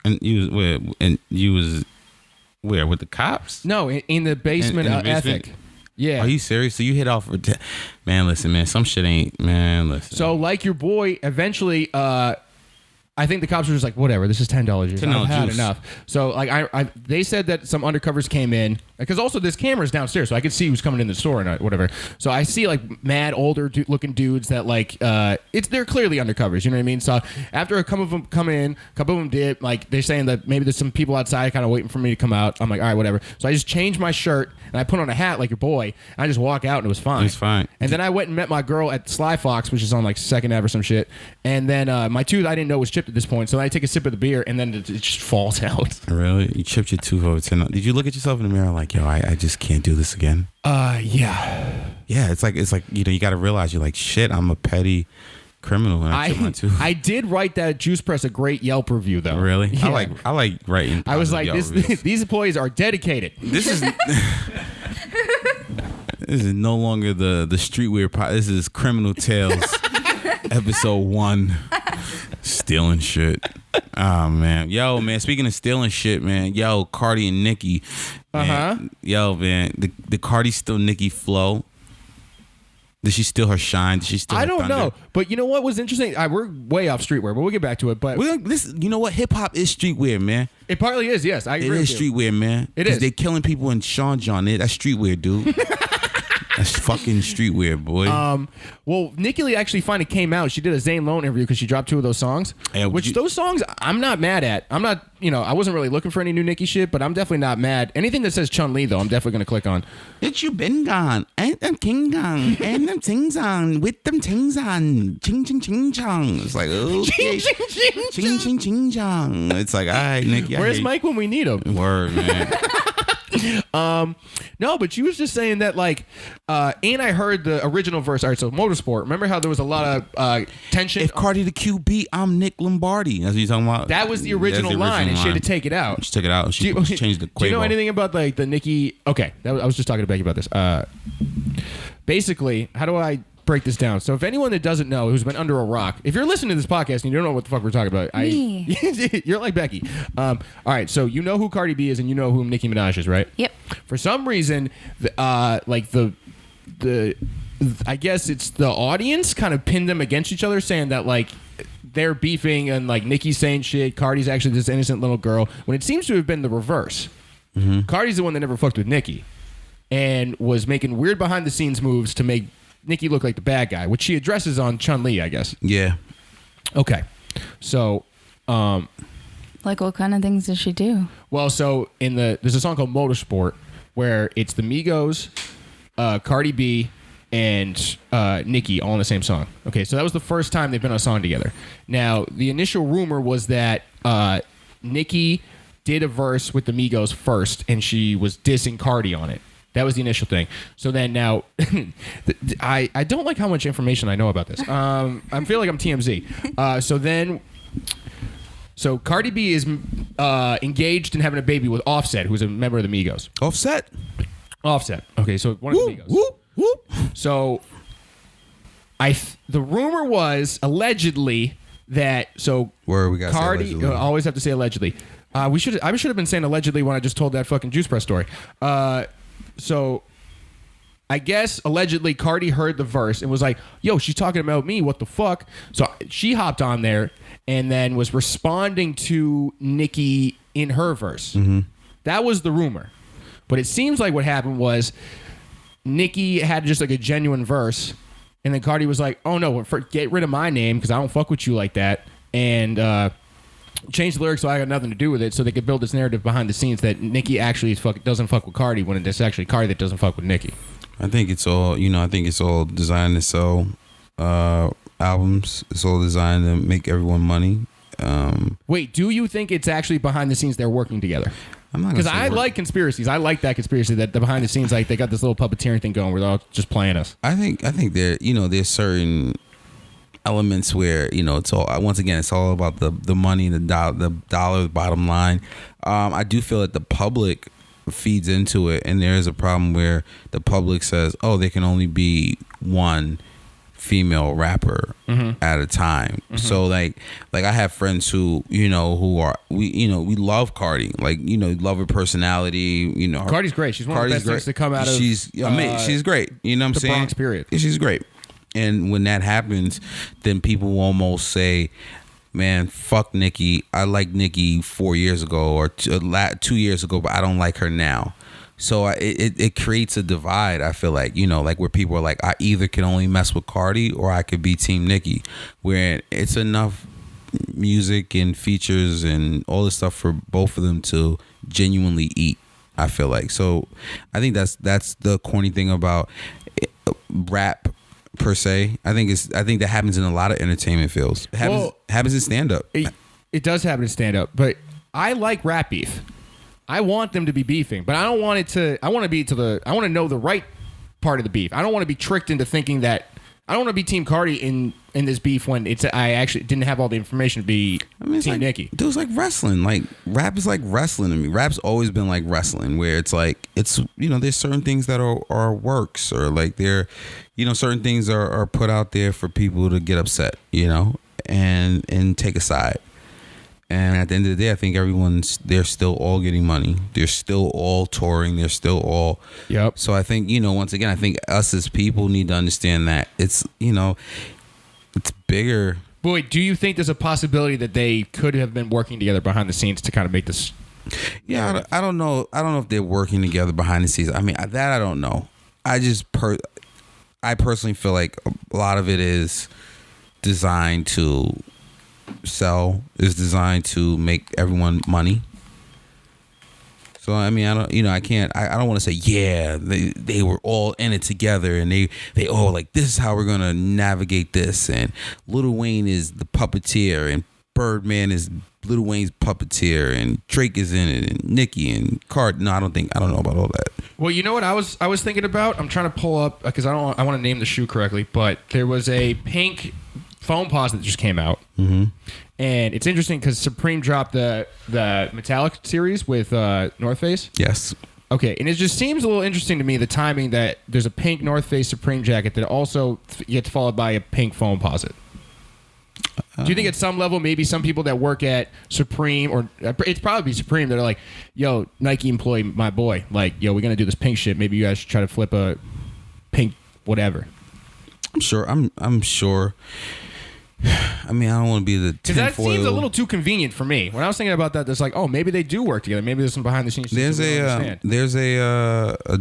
And you was where? And you was where, with the cops? No, in the basement in the of basement? Ethic. Yeah. Are you serious? So you hit off for man? Listen, man. Some shit ain't, man. Listen. So like your boy, eventually, I think the cops were just like, whatever, this is $10 juice. I've had enough. So like they said that some undercovers came in, because also this camera's downstairs, so I could see who's coming in the store and whatever. So I see like mad older looking dudes that like they're clearly undercovers, you know what I mean? So after a couple of them come in, a couple of them did, like they're saying that maybe there's some people outside kind of waiting for me to come out. I'm like, all right, whatever. So I just changed my shirt and I put on a hat like your boy, and I just walk out and it was fine. It was fine. And then I went and met my girl at Sly Fox, which is on like 2nd Ave or some shit. And then my tooth I didn't know was chipped at this point, so I take a sip of the beer and then it just falls out. Really? You chipped your tooth over $10. Did you look at yourself in the mirror like, yo, I just can't do this again? Yeah. Yeah, it's like you got to realize you're like, shit, I'm a petty criminal when I chip my tooth. I did write that Juice Press a great Yelp review though. Really? Yeah. I like writing. I was like, Yelp reviews. these employees are dedicated. This is this is no longer the streetwear pod. This is Criminal Tales episode 1. Stealing shit. Oh man. Yo, man, speaking of stealing shit, man. Yo, Cardi and Nicki. Man. Yo, man. The Cardi still Nicki flow. Did she steal her shine? Did she steal her I don't thunder? know. But you know what was interesting? We're way off streetwear, but we'll get back to it. But you know what? Hip hop is streetwear, man. It partly is, yes. I agree. It is streetwear, man. It is. They're killing people in Sean John. That's streetwear, dude. That's fucking streetwear, boy. Well, Nicki Lee actually finally came out. She did a Zane Lowe interview because she dropped 2 of those songs. Yeah, those songs I'm not mad at. I'm not, I wasn't really looking for any new Nicki shit, but I'm definitely not mad. Anything that says Chun Li though, I'm definitely gonna click on. It's you been gone, ain't them king gone, and them things on, with them things on, ching ching ching chong. It's like, okay, ching ching ching chong. It's like, all right, Nicki. Where's Mike when we need him? Word, man. No, but she was just saying that like, and I heard the original verse. All right, so Motorsport. Remember how there was a lot of tension? If Cardi the QB, I'm Nick Lombardi. That's what you're talking about. That was the original line, and she had to take it out. She took it out. She changed the Quavo. Do you know anything about like the Nicki? Okay, I was just talking to Becky about this. Basically, how do I break this down? So if anyone that doesn't know, who's been under a rock, if you're listening to this podcast and you don't know what the fuck we're talking about, you're like Becky. All right, so you know who Cardi B is and you know who Nicki Minaj is, right? Yep. For some reason, like the I guess it's the audience kind of pinned them against each other, saying that like they're beefing and like Nicki's saying shit, Cardi's actually this innocent little girl, when it seems to have been the reverse. Mm-hmm. Cardi's the one that never fucked with Nicki and was making weird behind the scenes moves to make Nicki look like the bad guy, which she addresses on Chun Li, I guess. Yeah. Okay. So, like what kind of things does she do? Well, so there's a song called Motorsport where it's the Migos, Cardi B, and Nicki all in the same song. Okay, so that was the first time they've been on a song together. Now, the initial rumor was that Nicki did a verse with the Migos first, and she was dissing Cardi on it. That was the initial thing. So then now, I don't like how much information I know about this. I feel like I'm TMZ. So Cardi B is engaged and having a baby with Offset, who's a member of the Migos. Offset. Okay, so one of the Migos. Whoop, whoop. So the rumor was allegedly that where we got Cardi. Always have to say allegedly. I should have been saying allegedly when I just told that fucking Juice Press story. So I guess allegedly Cardi heard the verse and was like, yo, she's talking about me. What the fuck? So she hopped on there and then was responding to Nicki in her verse. Mm-hmm. That was the rumor. But it seems like what happened was Nicki had just like a genuine verse. And then Cardi was like, oh no, get rid of my name because I don't fuck with you like that. And change the lyrics so I got nothing to do with it, so they could build this narrative behind the scenes that Nicki actually doesn't fuck with Cardi when it's actually Cardi that doesn't fuck with Nicki. I think it's all designed to sell albums. It's all designed to make everyone money. Wait, do you think it's actually behind the scenes they're working together? I'm not because I like conspiracies. I like that conspiracy that the behind the scenes, like they got this little puppeteering thing going where they're all just playing us. I think there's certain elements where it's all, once again, it's all about the money, the dollar, the bottom line. I do feel that the public feeds into it, and there is a problem where the public says, oh, there can only be one female rapper at a time. So like I have friends who we love Cardi, love her personality. Cardi's great. She's one of the best things to come out of. She's great. You know what I'm saying? Bronx period. She's great. And when that happens, then people will almost say, man, fuck Nicki. I like Nicki 4 years ago or 2 years ago, but I don't like her now. So it creates a divide, I feel like, where people are like, I either can only mess with Cardi or I could be Team Nicki, where it's enough music and features and all this stuff for both of them to genuinely eat, I feel like. So I think that's the corny thing about rap per se. I think that happens in a lot of entertainment fields. It happens in stand-up. It does happen in stand-up, but I like rap beef. I want them to be beefing, but I don't want it to. I want to know the right part of the beef. I don't want to be tricked into thinking that. I don't want to be Team Cardi in this beef when I actually didn't have all the information to be Team Nicki. Dude, it's like wrestling. Like rap is like wrestling to me. Rap's always been like wrestling, where it's like there's certain things that are works, or like certain things are put out there for people to get upset, and take a side. And at the end of the day, I think they're still all getting money. They're still all touring. They're still all. Yep. So I think, once again, I think us as people need to understand that it's bigger. Boy, do you think there's a possibility that they could have been working together behind the scenes to kind of make this? Yeah, I don't know. I don't know if they're working together behind the scenes. I mean, that I don't know. I personally feel like a lot of it is designed to sell, is designed to make everyone money. So I mean, I don't want to say they were all in it together and they all like, this is how we're gonna navigate this, and Lil Wayne is the puppeteer and Birdman is Lil Wayne's puppeteer and Drake is in it and Nicki and Card. No, I don't know about all that. Well, you know what I was thinking about? I'm trying to pull up because I want to name the shoe correctly, but there was a pink foam pause that just came out. And it's interesting because Supreme dropped the Metallic series with North Face. Yes. Okay, and it just seems a little interesting to me, the timing that there's a pink North Face Supreme jacket that also gets followed by a pink foam posit. Do you think at some level, maybe some people that work at Supreme, or it's probably Supreme, they're like, yo, Nike employee, my boy, like, yo, we're going to do this pink shit. Maybe you guys should try to flip a pink whatever. I'm sure. I mean, I don't want to be the tinfoil. Because that seems a little too convenient for me. When I was thinking about that, there's like, oh, maybe they do work together. Maybe there's some behind the scenes. There's a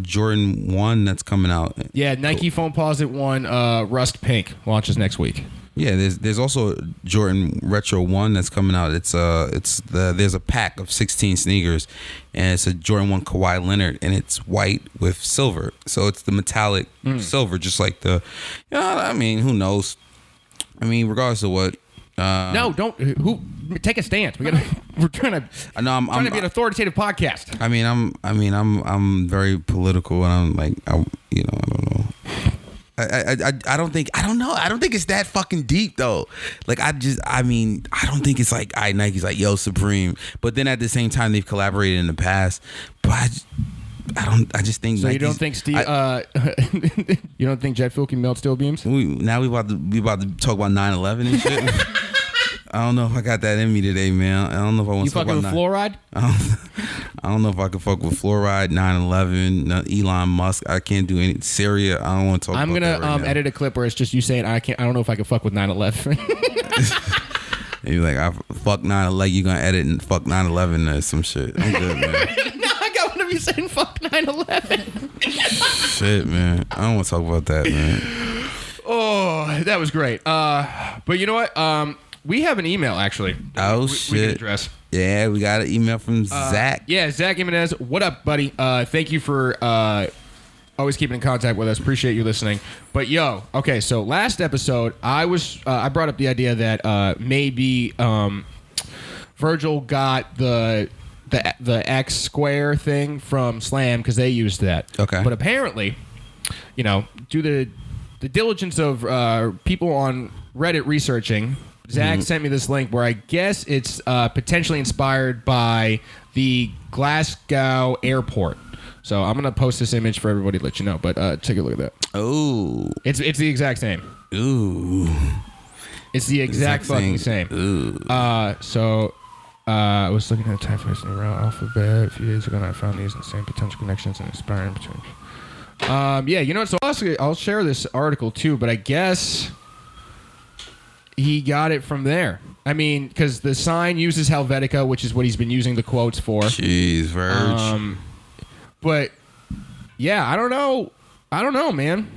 Jordan 1 that's coming out. Yeah, Nike Foam Posit 1 Rust Pink launches next week. Yeah, there's also a Jordan Retro 1 that's coming out. There's a pack of 16 sneakers, and it's a Jordan 1 Kawhi Leonard, and it's white with silver. So it's the metallic silver, just like I mean, who knows? I mean, regardless of what. No, don't. Take a stance. We're trying to. I know. I'm trying to be an authoritative podcast. I'm very political, and I'm like, I don't know. I don't think it's that fucking deep though. Like I don't think it's like Nike's like, yo, Supreme. But then at the same time, they've collaborated in the past. But I just think. So Nike's, you don't think you don't think jet fuel can melt steel beams? We about to talk about 9/11 and shit. I don't know if I got that in me today, man. I don't know if I want to talk about. You fucking with fluoride? I don't know if I can fuck with fluoride, 9/11, Elon Musk. I can't do any Syria. I don't want to talk. I'm about gonna that right now. edit a clip where it's just you saying I don't know if I can fuck with 9/11. And you're like, I fuck 9/11. You gonna edit and fuck 9/11 or some shit? I'm good, man. No, I got one of you saying fuck 9/11. Shit, man. I don't want to talk about that, man. Oh, that was great. But you know what? We have an email, actually. Shit. We can address. Yeah, we got an email from Zach. Yeah, Zach Jimenez. What up, buddy? Thank you for always keeping in contact with us. Appreciate you listening. But yo, okay, so last episode, I brought up the idea that maybe Virgil got the the X square thing from Slam because they used that. Okay. But apparently, due to the diligence of people on Reddit researching, Zach sent me this link where I guess it's potentially inspired by the Glasgow airport. So I'm gonna post this image for everybody to let you know. But take a look at that. Oh, it's the exact same. Ooh, it's the exact fucking same. Ooh. I was looking at the typeface in the raw alphabet a few days ago, and I found these insane potential connections and inspiring between. Yeah, so I'll share this article too, but I guess he got it from there. I mean, because the sign uses Helvetica, which is what he's been using the quotes for. Jeez, Verge. But yeah, I don't know, man.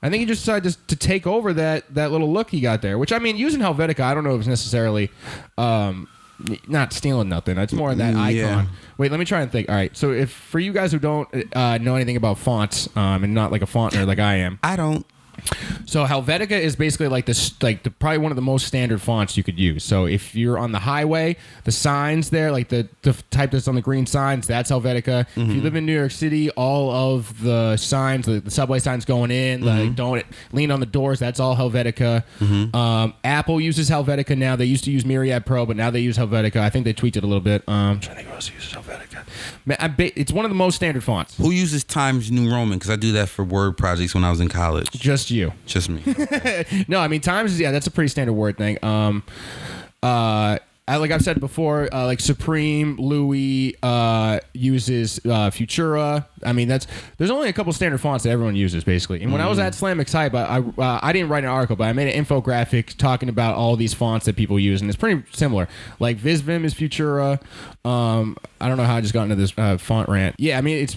I think he just decided to take over that little look he got there. Which, I mean, using Helvetica, I don't know if it's necessarily not stealing nothing. It's more of that icon. Yeah. Wait, let me try and think. All right, so if for you guys who don't know anything about fonts and not like a font nerd like I am, I don't. So Helvetica is basically like probably one of the most standard fonts you could use. So if you're on the highway, the signs there, like the type that's on the green signs, that's Helvetica. If you live in New York City, all of the signs, the subway signs going in, like don't lean on the doors, that's all Helvetica. Apple uses Helvetica now. They used to use Myriad Pro, but now they use Helvetica. I think they tweaked it a little bit. I'm trying to think who else uses Helvetica. Man, it's one of the most standard fonts. Who uses Times New Roman? Because I do that for word projects when I was in college. Just you. Just me. No, I mean Times. Yeah, that's a pretty standard word thing. Like I've said before, like Supreme, Louis uses Futura. I mean, there's only a couple standard fonts that everyone uses basically. And when I was at Slam Hype, I didn't write an article, but I made an infographic talking about all these fonts that people use, and it's pretty similar. Like VisVim is Futura. I don't know how I just got into this font rant. Yeah, I mean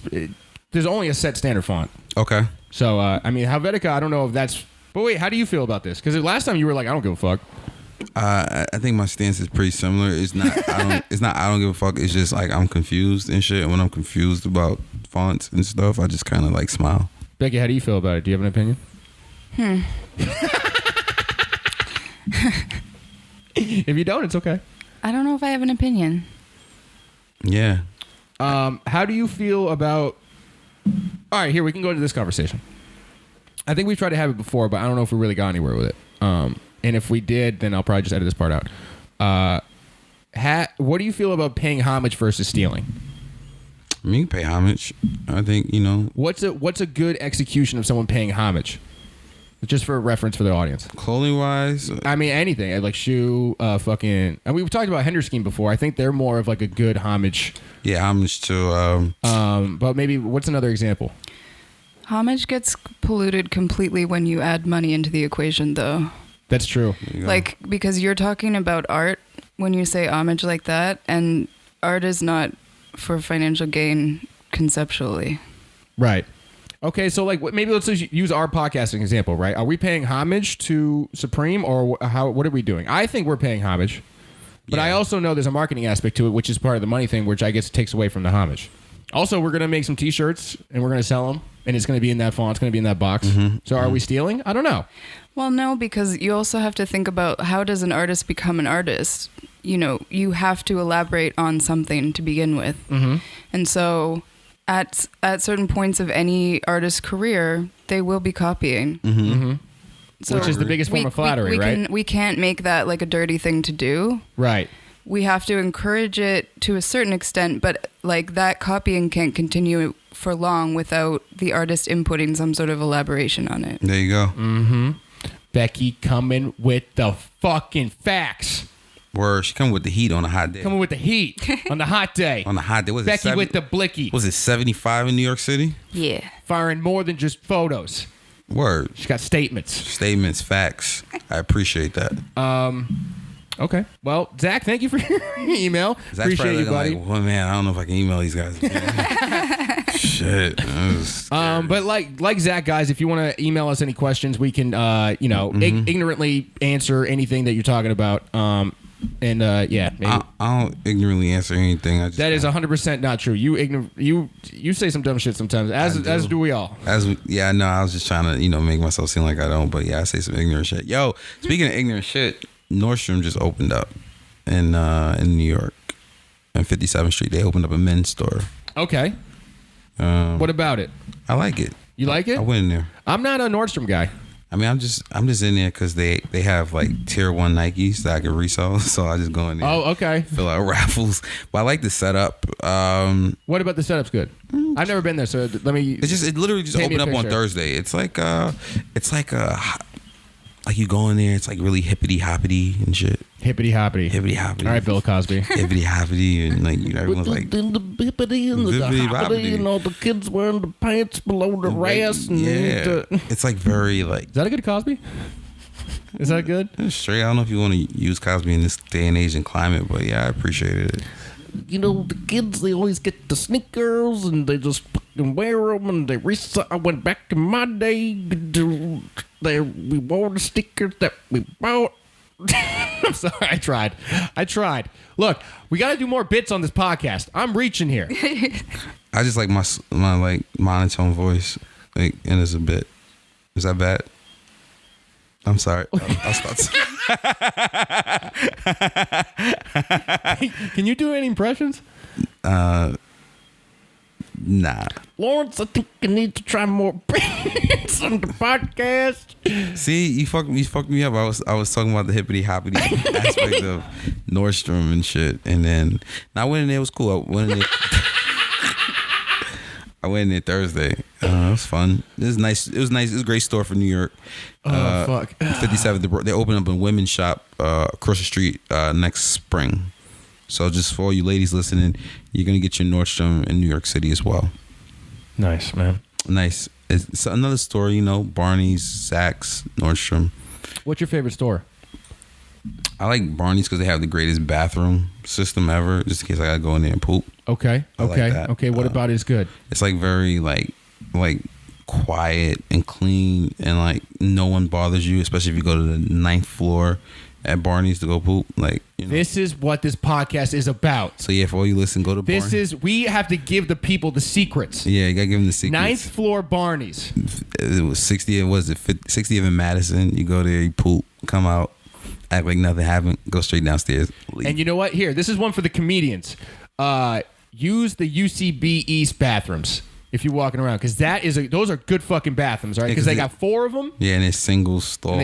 there's only a set standard font. Okay. So I mean Helvetica, I don't know if that's. But wait, how do you feel about this? Because last time you were like, I don't give a fuck. I think my stance is pretty similar. It's not. I don't give a fuck. It's just like I'm confused and shit. And when I'm confused about fonts and stuff, I just kind of like smile. Becky, how do you feel about it? Do you have an opinion? If you don't, it's okay. I don't know if I have an opinion. Yeah. How do you feel about? All right, here we can go into this conversation. I think we've tried to have it before, but I don't know if we really got anywhere with it. And if we did, then I'll probably just edit this part out. What do you feel about paying homage versus stealing? I mean, you pay homage. I think, What's a good execution of someone paying homage? Just for a reference for the audience. Clothing wise? I mean, anything. Like shoe, fucking... And we've talked about Henderson before. I think they're more of like a good homage. Yeah, homage to... But maybe, what's another example? Homage gets polluted completely when you add money into the equation, though. That's true. Like, because you're talking about art when you say homage like that, and art is not for financial gain conceptually. Right. Okay, so like maybe let's just use our podcasting example, right? Are we paying homage to Supreme, or what are we doing? I think we're paying homage, but I also know there's a marketing aspect to it, which is part of the money thing, which I guess takes away from the homage. Also, we're gonna make some T-shirts and we're gonna sell them, and it's gonna be in that font, it's gonna be in that box. So are we stealing? I don't know. Well, no, because you also have to think about how does an artist become an artist? You have to elaborate on something to begin with, and so. At certain points of any artist's career, they will be copying. So which is the biggest form of flattery, right? We can't make that like a dirty thing to do. Right. We have to encourage it to a certain extent, but like that copying can't continue for long without the artist inputting some sort of elaboration on it. There you go. Becky coming with the fucking facts. Word, she coming with the heat on a hot day. Coming with the heat on the hot day. On the hot day. Was Becky it with the blicky. Was it 75 in New York City? Yeah. Firing more than just photos. Word. She's got statements. Statements, facts. I appreciate that. Okay. Well, Zach, thank you for your email. Zach's appreciate you, buddy. like, well, man, I don't know if I can email these guys. Shit. But like Zach, guys, if you want to email us any questions, we can, ignorantly answer anything that you're talking about. Maybe. I don't ignorantly answer anything. That is 100% not true. You say some dumb shit sometimes, as do we all. I was just trying to make myself seem like I don't, but yeah, I say some ignorant shit. Yo, speaking of ignorant shit, Nordstrom just opened up in New York. and 57th Street. They opened up a men's store. Okay. What about it? I like it. You like it? I went in there. I'm not a Nordstrom guy. I mean, I'm just in there because they have like tier 1 Nikes that I can resell, so I just go in there. Oh, okay. Fill out raffles, but I like the setup. What about the setup's good? I've never been there, so let me. It literally just opened up on Thursday. It's like you go in there, it's like really hippity hoppity and shit. Hippity hoppity. Hippity hoppity. All right, Bill Cosby. Hippity hoppity, and like everyone's like the hippity and the hoppity and all the kids wearing the pants below the ass. And it's like very like. Is that a good Cosby? Is that good? Straight. I don't know if you want to use Cosby in this day and age and climate, but yeah, I appreciated it. You know, the kids, they always get the sneakers and they just fucking wear them and they I went back in my day, we wore the stickers that we bought. I'm sorry, I tried. Look, we got to do more bits on this podcast. I'm reaching here. I just like my like monotone voice, like, and it's a bit. Is that bad? I'm sorry. I'll stop. Can you do any impressions? Nah. Lawrence, I think you need to try more bits on the podcast. See, you fucked me up. I was talking about the hippity hoppity aspect of Nordstrom and shit, and then I went in there. It was cool. I went in there Thursday. It was fun. It was nice. It was a great store for New York. Fuck. 57th. They opened up a women's shop across the street next spring. So just for all you ladies listening, you're gonna get your Nordstrom in New York City as well. Nice, man. Nice. It's another store, you know, Barney's, Saks, Nordstrom. What's your favorite store? I like Barney's because they have the greatest bathroom system ever. Just in case I gotta go in there and poop. Okay. I like that. Okay. What about it is good? It's like very like quiet and clean, and like no one bothers you, especially if you go to the 9th floor at Barney's to go poop. Like, you know. This is what this podcast is about. So yeah, for all you listen, go to Barney's. We have to give the people the secrets. Yeah, you gotta give them the secrets. 9th floor Barney's. It was 60th. Was it 60th in Madison? You go there, you poop, come out, act like nothing happened, go straight downstairs, leave. And you know what? Here, this is one for the comedians. Use the UCB East bathrooms if you're walking around, because those are good fucking bathrooms, right? Because they got 4 of them. Yeah, and it's single stall.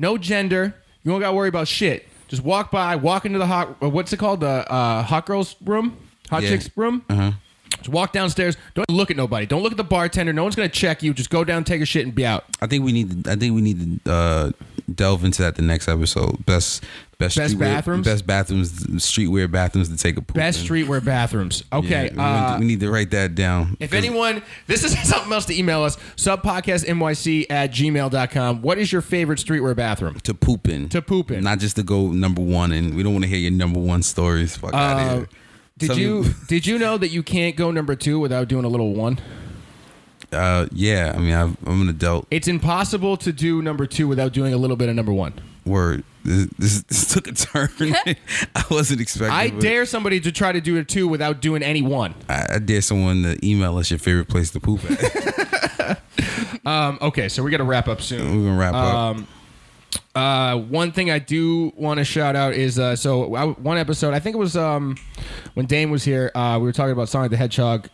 No gender. You don't got to worry about shit. Just walk into the what's it called? The hot girls room? Chicks room? Uh-huh. Just walk downstairs. Don't look at nobody. Don't look at the bartender. No one's going to check you. Just go down, take a shit, and be out. I think we need to delve into that the next episode. Best bathrooms? Best bathrooms, streetwear bathrooms to take a poop Best in. streetwear bathrooms. Okay. Yeah, we need to write that down. If anyone, this is something else to email us, subpodcastnyc@gmail.com. What is your favorite streetwear bathroom? To poop in. Not just to go number one, and we don't want to hear your number one stories. Fuck out of here. Did you know that you can't go number 2 without doing a little 1? Yeah. I mean, I'm an adult. It's impossible to do number 2 without doing a little bit of number 1. Word. This took a turn. I wasn't expecting. I dare somebody to try to do a 2 without doing any 1. I dare someone to email us your favorite place to poop at. Okay, so we got to wrap up soon. We're gonna wrap up. One thing I do want to shout out is one episode, I think it was when Dame was here, we were talking about Sonic the Hedgehog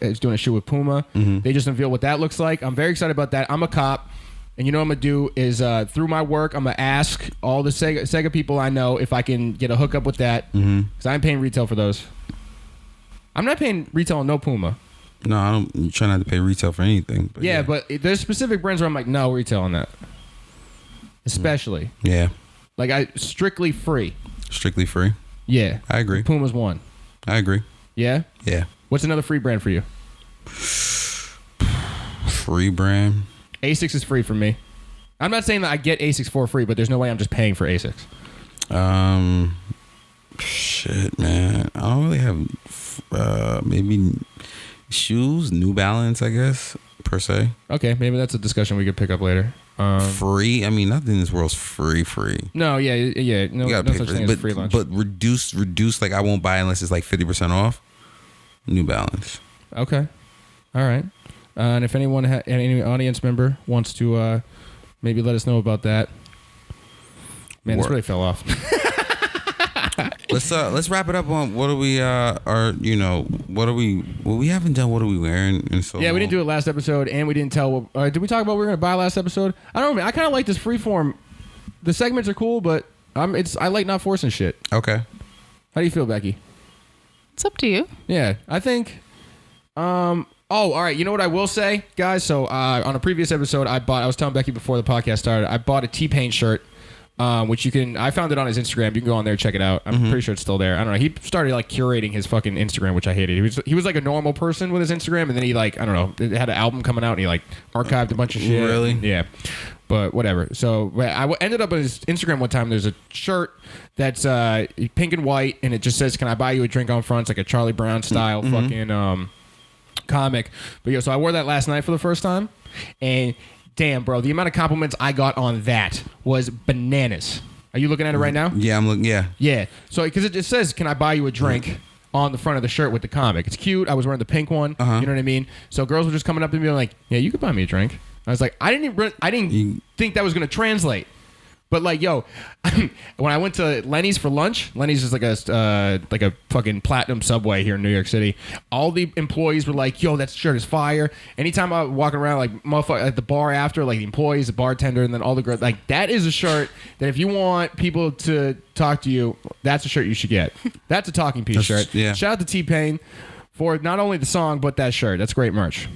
is doing a shoot with Puma. Mm-hmm. They just unveiled what that looks like. I'm very excited about that. I'm a cop, and you know what I'm gonna do is through my work, I'm gonna ask all the Sega people I know if I can get a hookup with that, because I'm paying retail for those. I'm not paying retail on no Puma. No, I don't. You try not to pay retail for anything. But yeah, but there's specific brands where I'm like, no retail on that. Especially. Yeah. Like strictly free. Strictly free? Yeah. I agree. Puma's one. I agree. Yeah? Yeah. What's another free brand for you? Free brand? Asics is free for me. I'm not saying that I get Asics for free, but there's no way I'm just paying for Asics. Shit, man. I don't really have maybe shoes, New Balance, I guess, per se. Okay, maybe that's a discussion we could pick up later. Free? I mean, nothing in this world's free. No, yeah. No such thing as free lunch. But reduce, like I won't buy unless it's like 50% off. New Balance. Okay. All right. And if anyone, any audience member wants to maybe let us know about that. Man, this really fell off. Let's wrap it up on what are we we haven't done what are we wearing and so Yeah, we didn't do it last episode, and we didn't tell what did we talk about what we were gonna buy last episode? I don't know, man. I kind of like this freeform. The segments are cool, but I like not forcing shit. Okay. How do you feel, Becky? It's up to you. Yeah, I think. Oh, all right. You know what I will say, guys? So on a previous episode, I was telling Becky before the podcast started, I bought a T-Pain shirt, which I found it on his Instagram. You can go on there and check it out. I'm pretty sure it's still there. I don't know. He started like curating his fucking Instagram, which I hated. He was like a normal person with his Instagram, and then he like, I don't know, it had an album coming out, and he like archived a bunch of shit. Really? Yeah. But whatever. So I ended up on his Instagram one time. There's a shirt that's pink and white, and it just says, "Can I buy you a drink?" on front. It's like a Charlie Brown style fucking comic. But so I wore that last night for the first time, and damn, bro, the amount of compliments I got on that was bananas. Are you looking at it right now? Yeah, I'm looking. Yeah. Yeah. So because it just says, "Can I buy you a drink?" on the front of the shirt with the comic. It's cute. I was wearing the pink one. You know what I mean? So girls were just coming up to me and like, "Yeah, you could buy me a drink." I was like, I didn't think that was gonna translate. But like, yo, when I went to Lenny's for lunch, Lenny's is like a fucking platinum Subway here in New York City. All the employees were like, "Yo, that shirt is fire." Anytime I was walking around, like motherfucker at the bar after, like the employees, the bartender, and then all the girls, like that is a shirt that if you want people to talk to you, that's a shirt you should get. That's a talking piece shirt. Yeah. Shout out to T-Pain for not only the song but that shirt. That's great merch.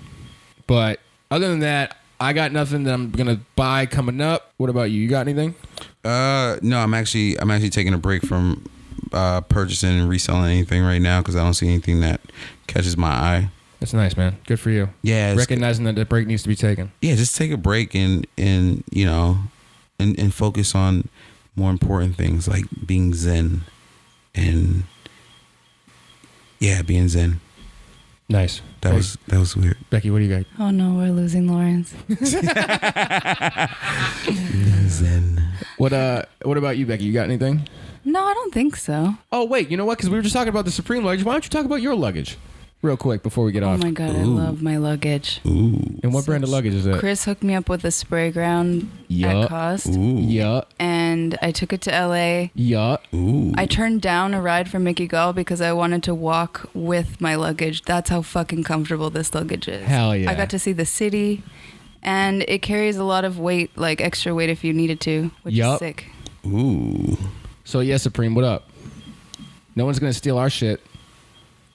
But other than that, I got nothing that I'm gonna buy coming up. What about you? You got anything? No, I'm actually taking a break from purchasing and reselling anything right now because I don't see anything that catches my eye. That's nice, man. Good for you. Yeah, recognizing that the break needs to be taken. Yeah, just take a break and focus on more important things like being zen and being zen. Nice. That was weird. Becky, what do you got? Oh no, we're losing Lawrence. Zen. What about you, Becky? You got anything? No, I don't think so. Oh wait, you know what? Because we were just talking about the Supreme luggage. Why don't you talk about your luggage real quick before we get Oh off? my god, I love my luggage. Ooh. And what brand of luggage is that? Chris hooked me up with a spray ground Yeah. at cost. Ooh. Yeah. And I took it to LA. Yeah. Ooh. I turned down a ride from Mickey Gall because I wanted to walk with my luggage. That's how fucking comfortable this luggage is. Hell yeah. I got to see the city, and it carries a lot of weight, like extra weight if you needed to, which is sick. Ooh. So yeah, Supreme, what up? No one's gonna steal our shit.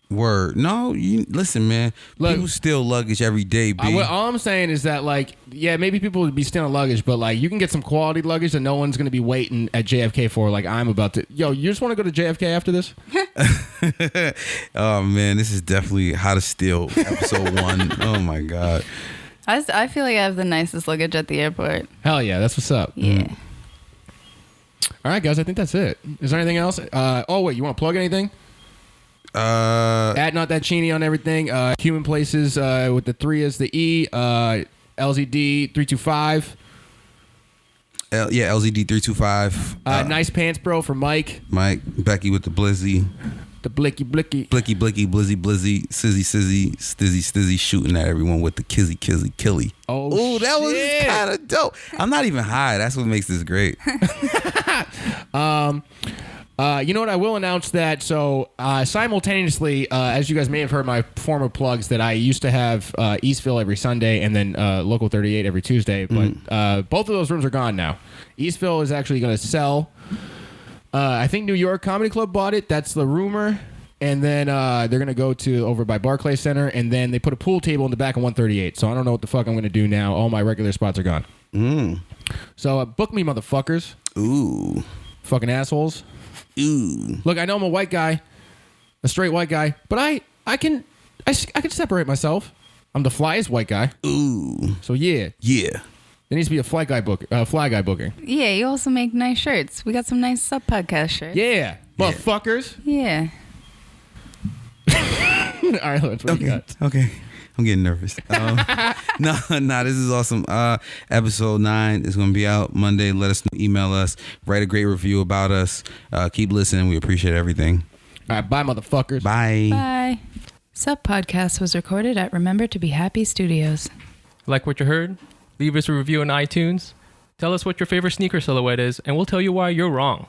Word. No, you listen, man. Look, people steal luggage every day, B. All I'm saying is that, like, yeah, maybe people would be stealing luggage, but like, you can get some quality luggage that no one's gonna be waiting at JFK for. Like, I'm about to. Yo, you just want to go to JFK after this? Oh man, this is definitely how to steal episode 1. Oh my god. I feel like I have the nicest luggage at the airport. Hell yeah, that's what's up. Yeah. All right, guys, I think that's it. Is there anything else? Oh wait, you want to plug anything? At Not That Cheney on everything. Human Places with the 3 is the E. LZD 325. LZD 325. Nice Pants Bro for Mike. Becky with the blizzy. The blicky. Blicky, blizzy, sizzy, stizzy, shooting at everyone with the kizzy, killy. Oh, that was shit. kind of dope. I'm not even high. That's what makes this great. You know what? I will announce that. So simultaneously, as you guys may have heard my former plugs, that I used to have Eastville every Sunday and then Local 38 every Tuesday. But both of those rooms are gone now. Eastville is actually going to sell. I think New York Comedy Club bought it. That's the rumor. And then they're going to go to over by Barclay Center. And then they put a pool table in the back of 138. So I don't know what the fuck I'm going to do now. All my regular spots are gone. So book me, motherfuckers. Ooh. Fucking assholes. Ooh. Look, I know I'm a white guy, a straight white guy, but I can separate myself. I'm the flyest white guy. Ooh. So yeah. There needs to be a fly guy booking. Yeah, you also make nice shirts. We got some nice sub podcast shirts. Yeah. Motherfuckers. Yeah. All right, Lawrence, what do you got? Okay. I'm getting nervous. No, this is awesome. Episode 9 is going to be out Monday. Let us know, email us, write a great review about us. Keep listening. We appreciate everything. All right, bye, motherfuckers. Bye. Bye. Sub podcast was recorded at Remember to Be Happy Studios. Like what you heard? Leave us a review on iTunes. Tell us what your favorite sneaker silhouette is, and we'll tell you why you're wrong.